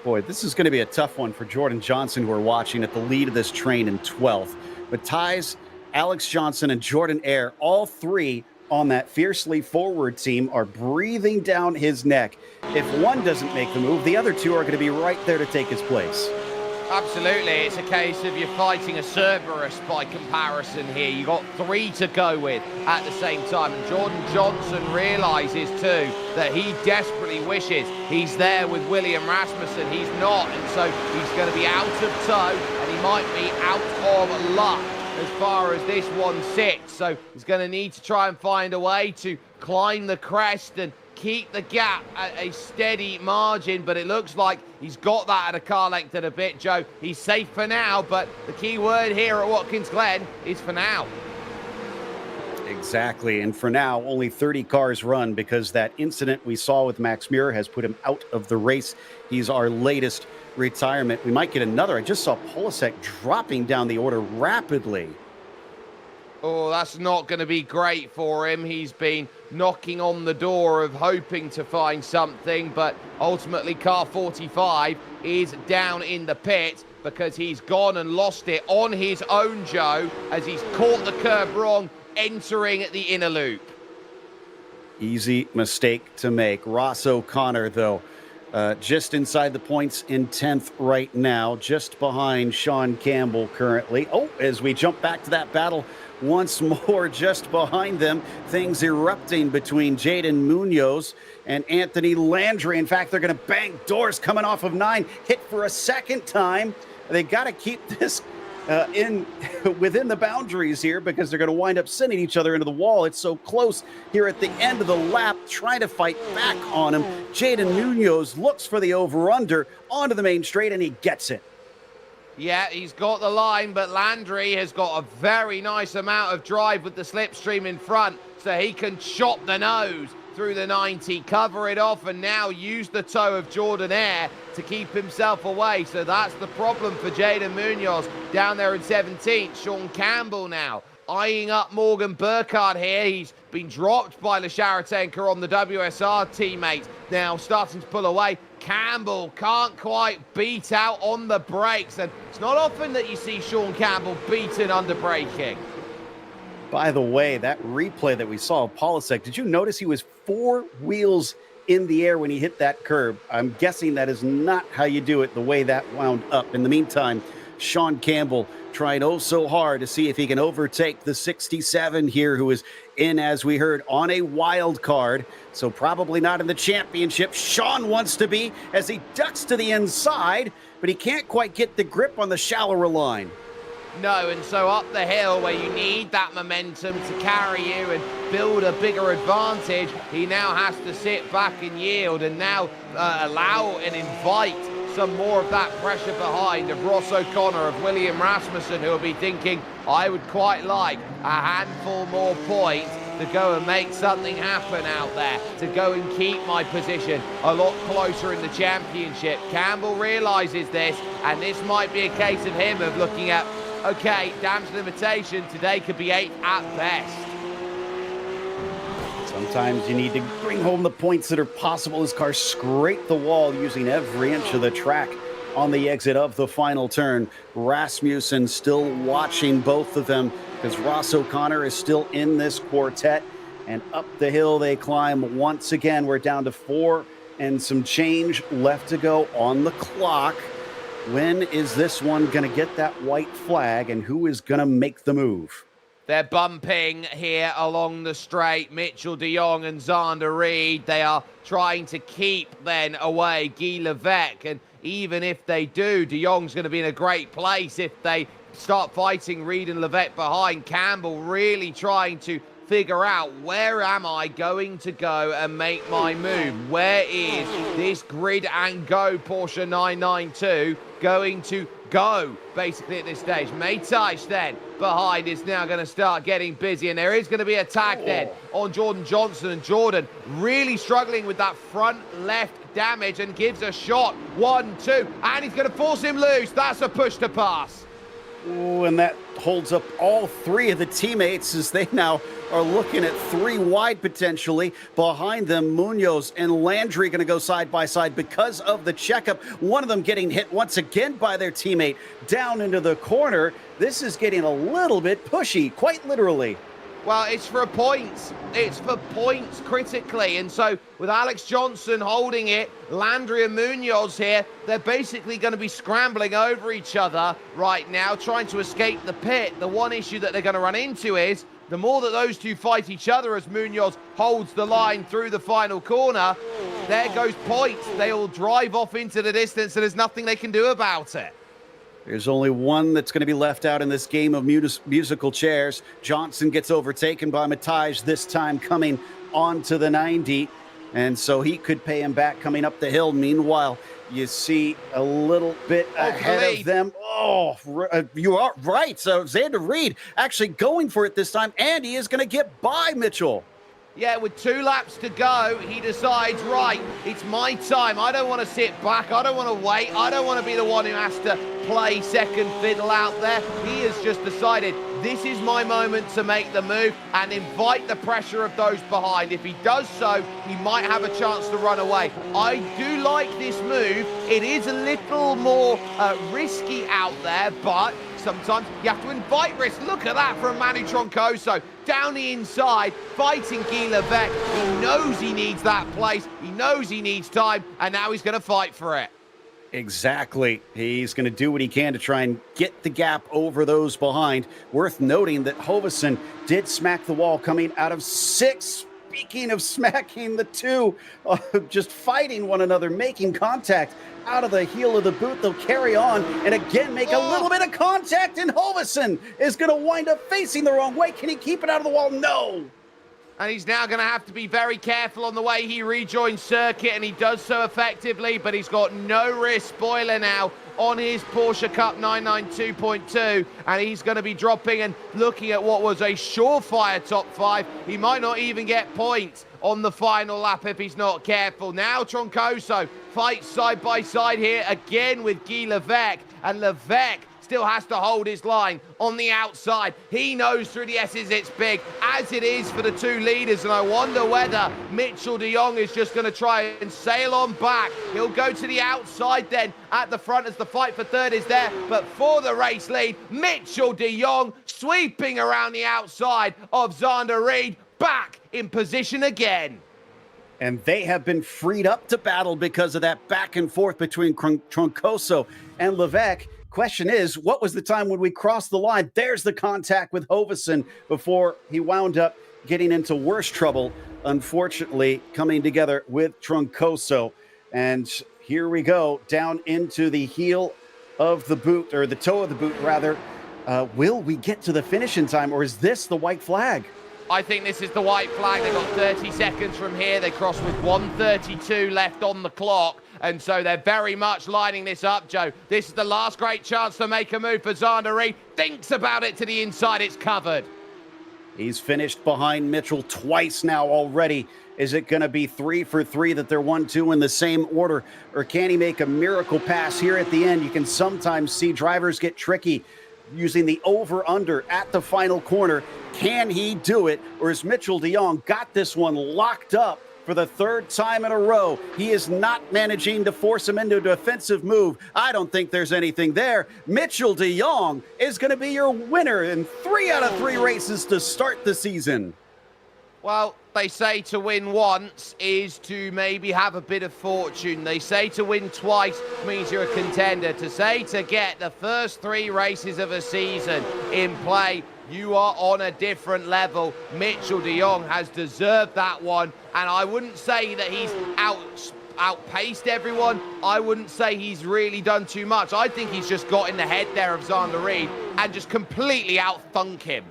Boy, this is going to be a tough one for Jordan Johnson, who are watching at the lead of this train in 12th. But Ties, Alex Johnson, and Jordan Eyre, all three on that fiercely forward team, are breathing down his neck. If one doesn't make the move, the other two are going to be right there to take his place. Absolutely. It's a case of you're fighting a Cerberus by comparison here. You've got 3 to go with at the same time. And Jordan Johnson realises too that he desperately wishes he's there with William Rasmussen. He's not, and so he's going to be out of tow, and he might be out of luck as far as this one sits. So he's going to need to try and find a way to climb the crest and keep the gap at a steady margin, but it looks like he's got that at a car length and a bit, Joe. He's safe for now, but the key word here at Watkins Glen is for now. Exactly, and for now, only 30 cars run, because that incident we saw with Max Muir has put him out of the race. He's our latest retirement. We might get another. I just saw Polisek dropping down the order rapidly. Oh, that's not going to be great for him. He's been knocking on the door of hoping to find something, but ultimately car 45 is down in the pit because he's gone and lost it on his own, Joe, as he's caught the curb wrong, entering the inner loop. Easy mistake to make. Ross O'Connor, though, just inside the points in 10th right now, just behind Sean Campbell currently. Oh, as we jump back to that battle once more, just behind them, things erupting between Jaden Munoz and Anthony Landry. In fact, they're going to bang doors coming off of 9, hit for a second time. They got to keep this within the boundaries here, because they're going to wind up sending each other into the wall. It's so close here at the end of the lap, trying to fight back on him. Jaden Munoz looks for the over-under onto the main straight, and he gets it. Yeah, he's got the line, but Landry has got a very nice amount of drive with the slipstream in front, so he can chop the nose through the 90, cover it off, and now use the toe of Jordan Eyre to keep himself away. So that's the problem for Jaden Munoz down there in 17th. Sean Campbell now eyeing up Morgan Burkhardt here. He's been dropped by Lasharatenka on the WSR teammate. Now starting to pull away. Campbell can't quite beat out on the brakes, and it's not often that you see Sean Campbell beaten under braking. By the way, that replay that we saw of Polisek, did you notice he was 4 wheels in the air when he hit that curb? I'm guessing that is not how you do it, the way that wound up. In the meantime, Sean Campbell trying oh so hard to see if he can overtake the 67 here, who is in, as we heard, on a wild card, so probably not in the championship. Sean wants to be as he ducks to the inside, but he can't quite get the grip on the shallower line. No, and so up the hill where you need that momentum to carry you and build a bigger advantage, he now has to sit back and yield and now allow and invite some more of that pressure behind of Ross O'Connor, of William Rasmussen, who will be thinking, I would quite like a handful more points to go and make something happen out there, to go and keep my position a lot closer in the championship. Campbell realises this, and this might be a case of him of looking at, okay, damage limitation, today could be 8 at best. Sometimes you need to bring home the points that are possible. His car scraped the wall using every inch of the track on the exit of the final turn. Rasmussen still watching both of them because Ross O'Connor is still in this quartet. And up the hill they climb once again. We're down to 4 and some change left to go on the clock. When is this one going to get that white flag, and who is going to make the move? They're bumping here along the straight. Mitchell de Jong and Xander Reed, they are trying to keep then away Guy Levesque. And even if they do, de Jong's going to be in a great place if they start fighting Reed and Levesque behind. Campbell really trying to figure out, where am I going to go and make my move? Where is this grid and go Porsche 992 going to go, basically, at this stage? Maytaj then behind is now going to start getting busy, and there is going to be a tag then on Jordan Johnson, and Jordan really struggling with that front left damage and gives a shot. 1, 2, and he's going to force him loose. That's a push to pass. Ooh, and that holds up all 3 of the teammates as they now are looking at 3 wide potentially. Behind them, Munoz and Landry going to go side by side because of the checkup. One of them getting hit once again by their teammate down into the corner. This is getting a little bit pushy, quite literally. Well, it's for points. It's for points critically. And so with Alex Johnson holding it, Landry and Munoz here, they're basically going to be scrambling over each other right now, trying to escape the pit. The one issue that they're going to run into is the more that those two fight each other as Munoz holds the line through the final corner, there goes points. They all drive off into the distance, and there's nothing they can do about it. There's only one that's going to be left out in this game of musical chairs. Johnson gets overtaken by Maytaj, this time coming onto the 90. And so he could pay him back coming up the hill. Meanwhile, you see a little bit ahead of them. Oh, you are right. So Xander Reed actually going for it this time, and he is going to get by Mitchell. Yeah, with 2 laps to go, he decides, right, it's my time. I don't want to sit back. I don't want to wait. I don't want to be the one who has to play second fiddle out there. He has just decided, this is my moment to make the move and invite the pressure of those behind. If he does so, he might have a chance to run away. I do like this move. It is a little more risky out there, but sometimes you have to invite risk. Look at that from Manu Troncoso. Down the inside, fighting Guy Levesque. He knows he needs that place. He knows he needs time, and now he's going to fight for it. Exactly. He's going to do what he can to try and get the gap over those behind. Worth noting that Hovesen did smack the wall coming out of 6. Speaking of smacking, the 2 just fighting one another, making contact out of the heel of the boot. They'll carry on and again make a little bit of contact, and Hovesen is going to wind up facing the wrong way. Can he keep it out of the wall? No. And he's now going to have to be very careful on the way he rejoins circuit, and he does so effectively, but he's got no rear spoiler now on his Porsche Cup 992.2, and he's going to be dropping and looking at what was a surefire top 5. He might not even get points on the final lap if he's not careful. Now Troncoso fights side by side here again with Guy Levesque, and Levesque still has to hold his line on the outside. He knows through the S's it's big, as it is for the two leaders, and I wonder whether Mitchell de Jong is just going to try and sail on back. He'll go to the outside then at the front as the fight for third is there, but for the race lead, Mitchell de Jong sweeping around the outside of Xander Reed, back in position again. And they have been freed up to battle because of that back and forth between Troncoso and Levesque. Question is, what was the time when we crossed the line? There's the contact with Hovesen before he wound up getting into worse trouble, unfortunately, coming together with Troncoso. And here we go, down into the heel of the boot, or the toe of the boot, rather. Will we get to the finish in time, or is this the white flag? I think this is the white flag. They've got 30 seconds from here. They cross with 1:32 left on the clock. And so they're very much lining this up, Joe. This is the last great chance to make a move for Xander Reed. Thinks about it to the inside. It's covered. He's finished behind Mitchell twice now already. Is it going to be 3 for 3 that they're 1-2 in the same order? Or can he make a miracle pass here at the end? You can sometimes see drivers get tricky using the over-under at the final corner. Can he do it? Or is Mitchell de Jong got this one locked up for the third time in a row? He is not managing to force him into a defensive move. I don't think there's anything there. Mitchell de Jong is going to be your winner in 3 out of 3 races to start the season. Well, they say to win once is to maybe have a bit of fortune. They say to win twice means you're a contender. To say to get the first 3 races of a season in play, you are on a different level. Mitchell de Jong has deserved that one, and I wouldn't say that he's outpaced everyone. I wouldn't say he's really done too much. I think he's just got in the head there of Xander Reed and just completely outthunk him.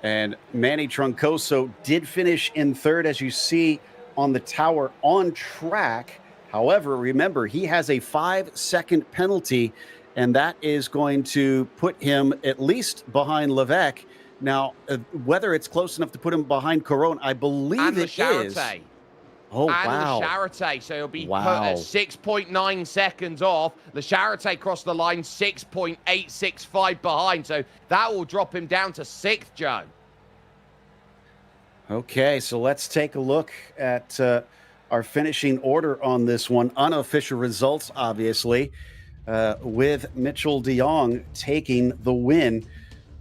And Manny Troncoso did finish in third, as you see on the tower on track. However, remember, he has a 5-second penalty, and that is going to put him at least behind Levesque. Now, whether it's close enough to put him behind Corona, I believe it is. Oh, and wow. Charité, so he'll be put at 6.9 seconds off. The Charité crossed the line 6.865 behind, so that will drop him down to 6th, Joe. Okay, so let's take a look at our finishing order on this one. Unofficial results, obviously, with Mitchell de Jong taking the win.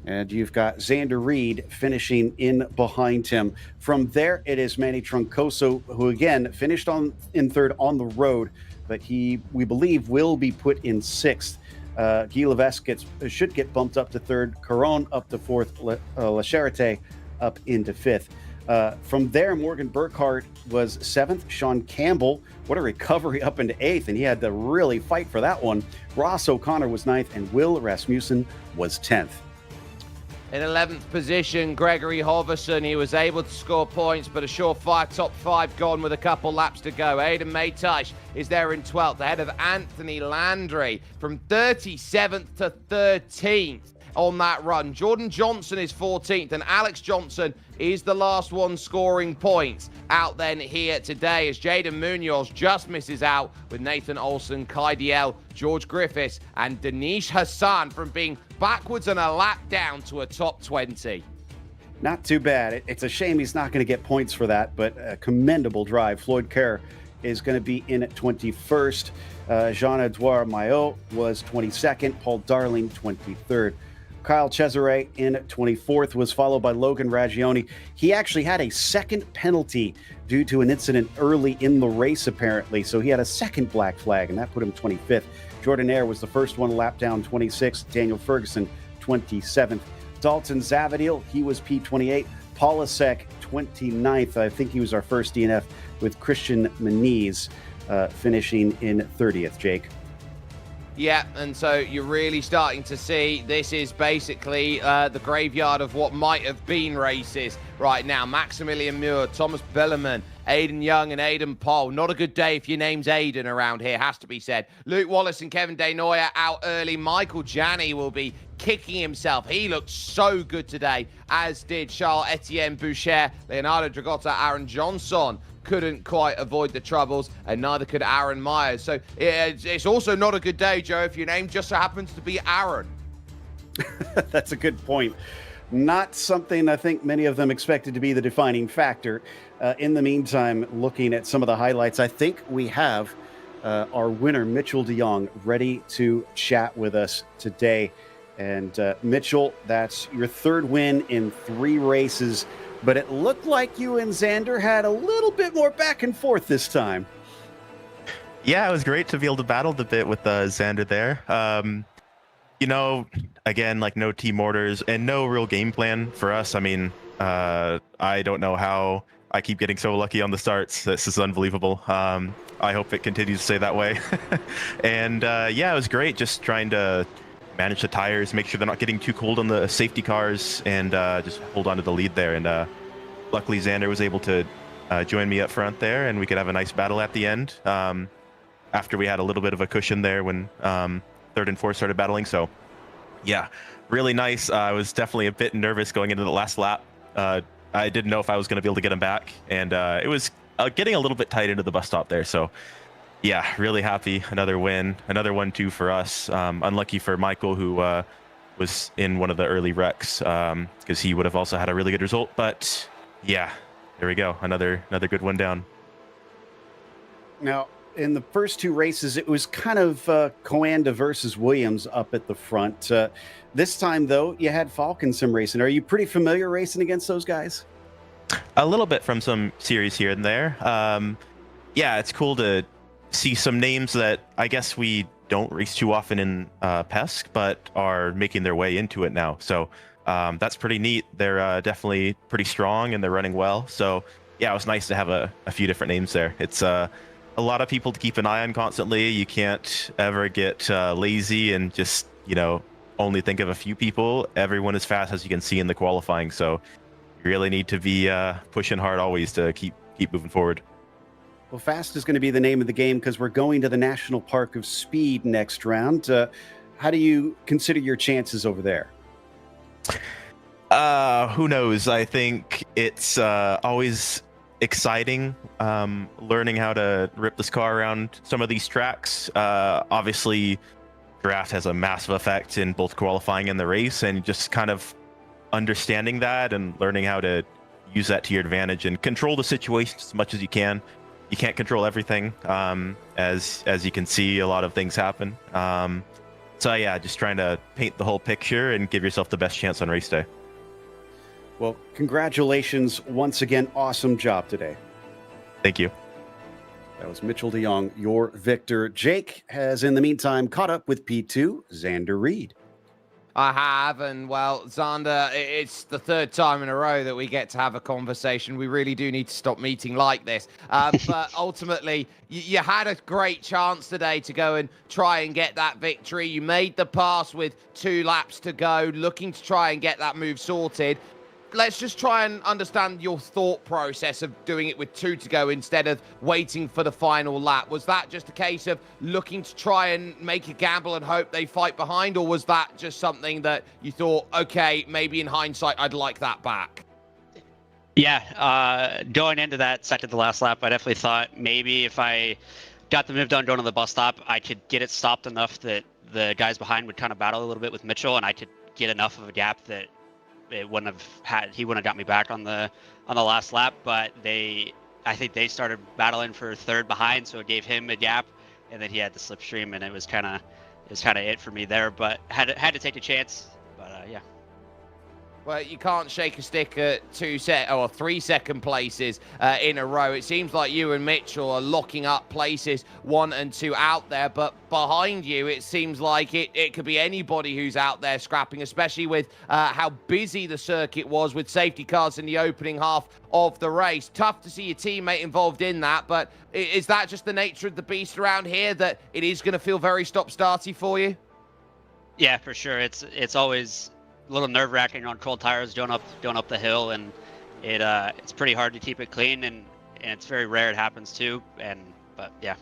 And you've got Xander Reed finishing in behind him. From there, it is Manny Troncoso, who again finished in third on the road, but we believe, will be put in 6th. Guy Levesque should get bumped up to 3rd. Caron up to 4th. La Charité up into 5th. From there, Morgan Burkhardt was 7th. Sean Campbell, what a recovery, up into 8th, and he had to really fight for that one. Ross O'Connor was 9th, and Will Rasmussen was 10th. In 11th position, Gregory Hovesen. He was able to score points, but a surefire top 5 gone with a couple laps to go. Aidan Maytash is there in 12th, ahead of Anthony Landry from 37th to 13th on that run. Jordan Johnson is 14th, and Alex Johnson is the last one scoring points out then here today, as Jaden Munoz just misses out with Nathan Olsen, Kai Diel, George Griffiths, and Danish Hassan from being backwards and a lap down to a top 20. Not too bad. It's a shame he's not going to get points for that, but a commendable drive. Floyd Kerr is going to be in at 21st. Jean-Edouard Maillot was 22nd. Paul Darling, 23rd. Kyle Cesare in 24th, was followed by Logan Raggioni. He actually had a second penalty due to an incident early in the race, apparently. So he had a second black flag, and that put him 25th. Jordan Eyre was the first one, lap down, 26th. Daniel Ferguson, 27th. Dalton Zavadil, he was P28. Polasek, 29th. I think he was our first DNF, with Christian Meniz finishing in 30th, Jake. Yeah, and so you're really starting to see this is basically the graveyard of what might have been races right now. Maximilian Muir, Thomas Bellerman, Aidan Young, and Aidan Poll. Not a good day if your name's Aidan around here, has to be said. Luke Wallace and Kevin Desnoyers out early. Michael Janney will be kicking himself. He looked so good today, as did Charles-Etienne Boucher, Leonardo Dragotta, Aaron Johnson. Couldn't quite avoid the troubles, and neither could Aaron Myers. So it's also not a good day, Joe, if your name just so happens to be Aaron. That's a good point. Not something I think many of them expected to be the defining factor. In the meantime, looking at some of the highlights, I think we have our winner, Mitchell de Jong, ready to chat with us today. And Mitchell, that's your third win in 3 races. But it looked like you and Xander had a little bit more back and forth this time. Yeah, it was great to be able to battle a bit with Xander there. You know, again, like no team orders and no real game plan for us. I mean, I don't know how I keep getting so lucky on the starts. This is unbelievable. I hope it continues to stay that way. And yeah, it was great just trying to manage the tires, make sure they're not getting too cold on the safety cars, and just hold on to the lead there. And luckily Xander was able to join me up front there, and we could have a nice battle at the end after we had a little bit of a cushion there when third and fourth started battling. So yeah, really nice. I was definitely a bit nervous going into the last lap. I didn't know if I was going to be able to get him back, and it was getting a little bit tight into the bus stop there. So yeah, really happy. Another win, another 1-2 for us. Unlucky for Michael, who was in one of the early wrecks, because he would have also had a really good result. But yeah, there we go. Another good one down. Now, in the first 2 races, it was kind of Coanda versus Williams up at the front. This time, though, you had Falcon Sim racing. Are you pretty familiar racing against those guys? A little bit from some series here and there. Yeah, it's cool to see some names that I guess we don't race too often in PESC, but are making their way into it now. So that's pretty neat. They're definitely pretty strong, and they're running well. So yeah, it was nice to have a few different names there. It's a lot of people to keep an eye on constantly. You can't ever get lazy and just, you know, only think of a few people. Everyone is fast, as you can see in the qualifying. So you really need to be pushing hard always to keep moving forward. Well, fast is going to be the name of the game because we're going to the National Park of Speed next round. How do you consider your chances over there? Who knows? I think it's always exciting learning how to rip this car around some of these tracks. Obviously, draft has a massive effect in both qualifying and the race, and just kind of understanding that and learning how to use that to your advantage and control the situation as much as you can. You can't control everything, as you can see, a lot of things happen. So yeah, just trying to paint the whole picture and give yourself the best chance on race day. Well, congratulations once again. Awesome job today. Thank you. That was Mitchell de Jong, your victor. Jake has, in the meantime, caught up with P2, Xander Reed. I have, and well, Xander, it's the 3rd time in a row that we get to have a conversation. We really do need to stop meeting like this. But ultimately, you had a great chance today to go and try and get that victory. You made the pass with 2 laps to go, looking to try and get that move sorted. Let's just try and understand your thought process of doing it with 2 to go instead of waiting for the final lap. Was that just a case of looking to try and make a gamble and hope they fight behind, or was that just something that you thought, okay, maybe in hindsight, I'd like that back? Yeah, going into that second to last lap, I definitely thought maybe if I got the move done going to the bus stop, I could get it stopped enough that the guys behind would kind of battle a little bit with Mitchell, and I could get enough of a gap that he wouldn't have got me back on the last lap. But I think they started battling for 3rd behind, so it gave him a gap, and then he had the slipstream, and it was kind of it for me there. But had to take a chance. But yeah. Well, you can't shake a stick at 3 second places in a row. It seems like you and Mitchell are locking up places 1 and 2 out there, but behind you, it seems like it could be anybody who's out there scrapping, especially with how busy the circuit was with safety cars in the opening half of the race. Tough to see your teammate involved in that, but is that just the nature of the beast around here, that it is going to feel very stop-starty for you? Yeah, for sure. It's always a little nerve-wracking on cold tires going up the hill, and it's pretty hard to keep it clean, and it's very rare it happens too. But yeah.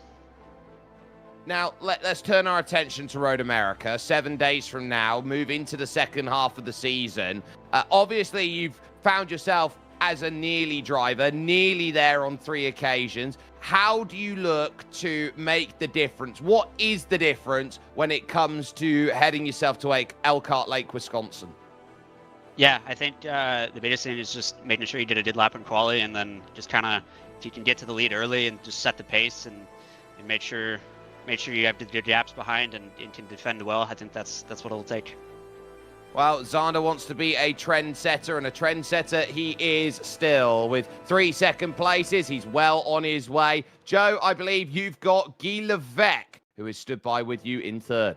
Now let's turn our attention to Road America. 7 days from now, move into the second half of the season. Obviously, you've found yourself as a nearly driver, nearly there on 3 occasions. How do you look to make the difference? What is the difference when it comes to heading yourself to Elkhart Lake, Wisconsin? Yeah, I think the biggest thing is just making sure you did a good lap in quali, and then just kind of, if you can get to the lead early and just set the pace and make sure you have the good gaps behind and can defend well. I think that's what it'll take. Well, Xander wants to be a trendsetter, and a trendsetter he is still. With 3 second places, he's well on his way. Joe, I believe you've got Guy Levesque, who has stood by with you in 3rd.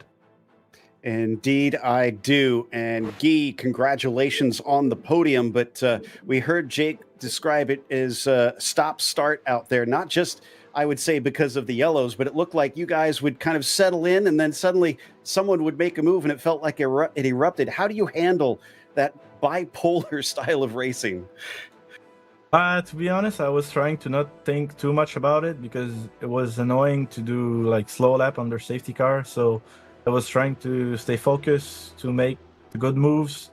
Indeed, I do. And Guy, congratulations on the podium. But we heard Jake describe it as stop-start out there, not just, I would say, because of the yellows, but it looked like you guys would kind of settle in, and then suddenly someone would make a move, and it felt like it erupted. How do you handle that bipolar style of racing? To be honest, I was trying to not think too much about it because it was annoying to do like slow lap on their safety car. So I was trying to stay focused to make the good moves.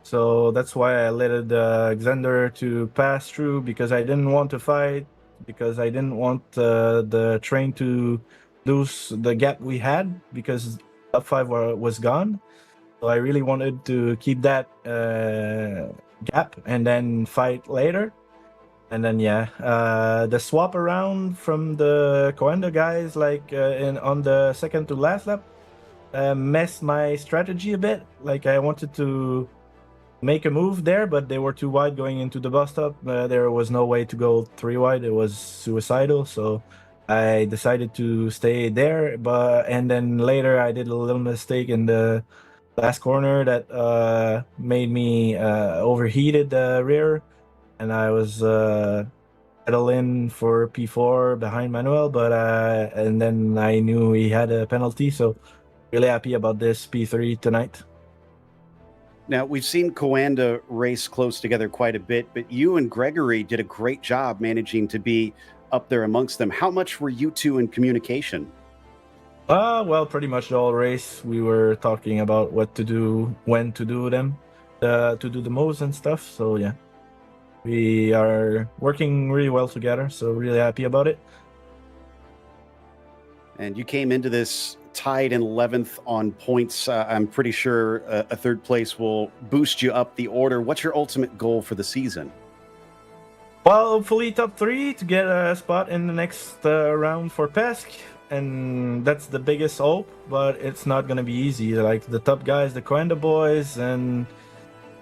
So that's why I let Xander to pass through, because I didn't want to fight, because I didn't want the train to lose the gap we had, because top 5 was gone. So I really wanted to keep that gap and then fight later. And then the swap around from the Coenda guys, like on the second to last lap, messed my strategy a bit. Like I wanted to make a move there, but they were too wide going into the bus stop. There was no way to go 3 wide. It was suicidal. So I decided to stay there. And then later I did a little mistake in the last corner that made me overheated the rear, and I was settled in for P4 behind Manuel, but and then I knew he had a penalty, so really happy about this P3 tonight. Now, we've seen Coanda race close together quite a bit, but you and Gregory did a great job managing to be up there amongst them. How much were you two in communication? Well, pretty much the whole race. We were talking about what to do, when to do them, to do the moves and stuff. So yeah, we are working really well together. So really happy about it. And you came into this tied in 11th on points. I'm pretty sure a 3rd place will boost you up the order. What's your ultimate goal for the season? Well, hopefully top 3 to get a spot in the next round for PESC. And that's the biggest hope, but it's not going to be easy. Like the top guys, the Coenda boys, and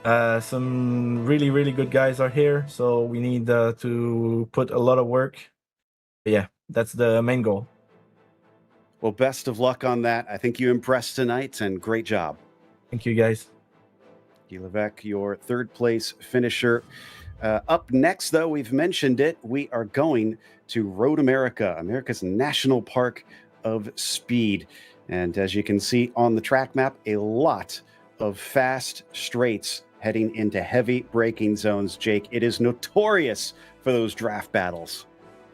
some really, really good guys are here. So we need to put a lot of work. But yeah, that's the main goal. Well, best of luck on that. I think you impressed tonight, and great job. Thank you, guys. Guy Levesque, your 3rd place finisher. Up next, though, we've mentioned it, we are going to Road America, America's national park of speed. And as you can see on the track map, a lot of fast straights heading into heavy braking zones. Jake, it is notorious for those draft battles.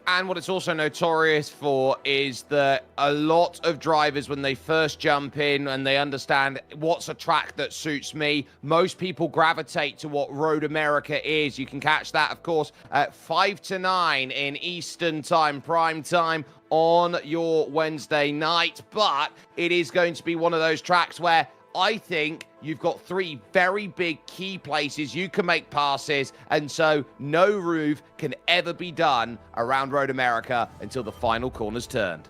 And what it's also notorious for is that a lot of drivers, when they first jump in and they understand what's a track that suits me, most people gravitate to what Road America is. You can catch that, of course, at 5 to 9 in Eastern time, prime time on your Wednesday night. But it is going to be one of those tracks where I think you've got 3 very big key places you can make passes, and so no move can ever be done around Road America until the final corner's turned.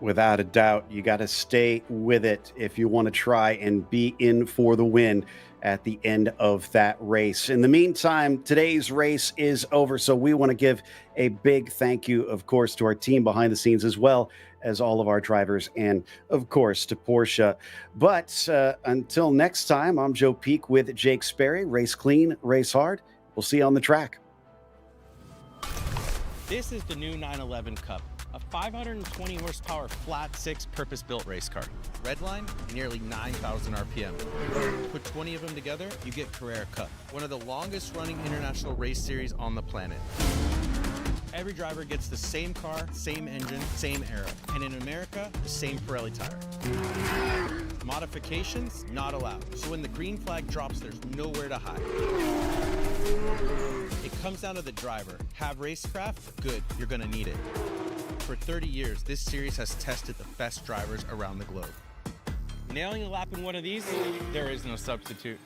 Without a doubt, you got to stay with it if you want to try and be in for the win. at the end of that race. In the meantime, today's race is over, so we want to give a big thank you, of course, to our team behind the scenes, as well as all of our drivers, and of course to Porsche. But until next time, I'm Joe Peak with Jake Sperry. Race clean, race hard. We'll see you on the track. This is the new 911 Cup, a 520 horsepower flat six purpose-built race car. Redline, nearly 9,000 RPM. Put 20 of them together, you get Carrera Cup, one of the longest running international race series on the planet. Every driver gets the same car, same engine, same aero, and in America, the same Pirelli tire. Modifications, not allowed. So when the green flag drops, there's nowhere to hide. It comes down to the driver. Have racecraft? Good, you're gonna need it. For 30 years, this series has tested the best drivers around the globe. Nailing a lap in one of these, there is no substitute.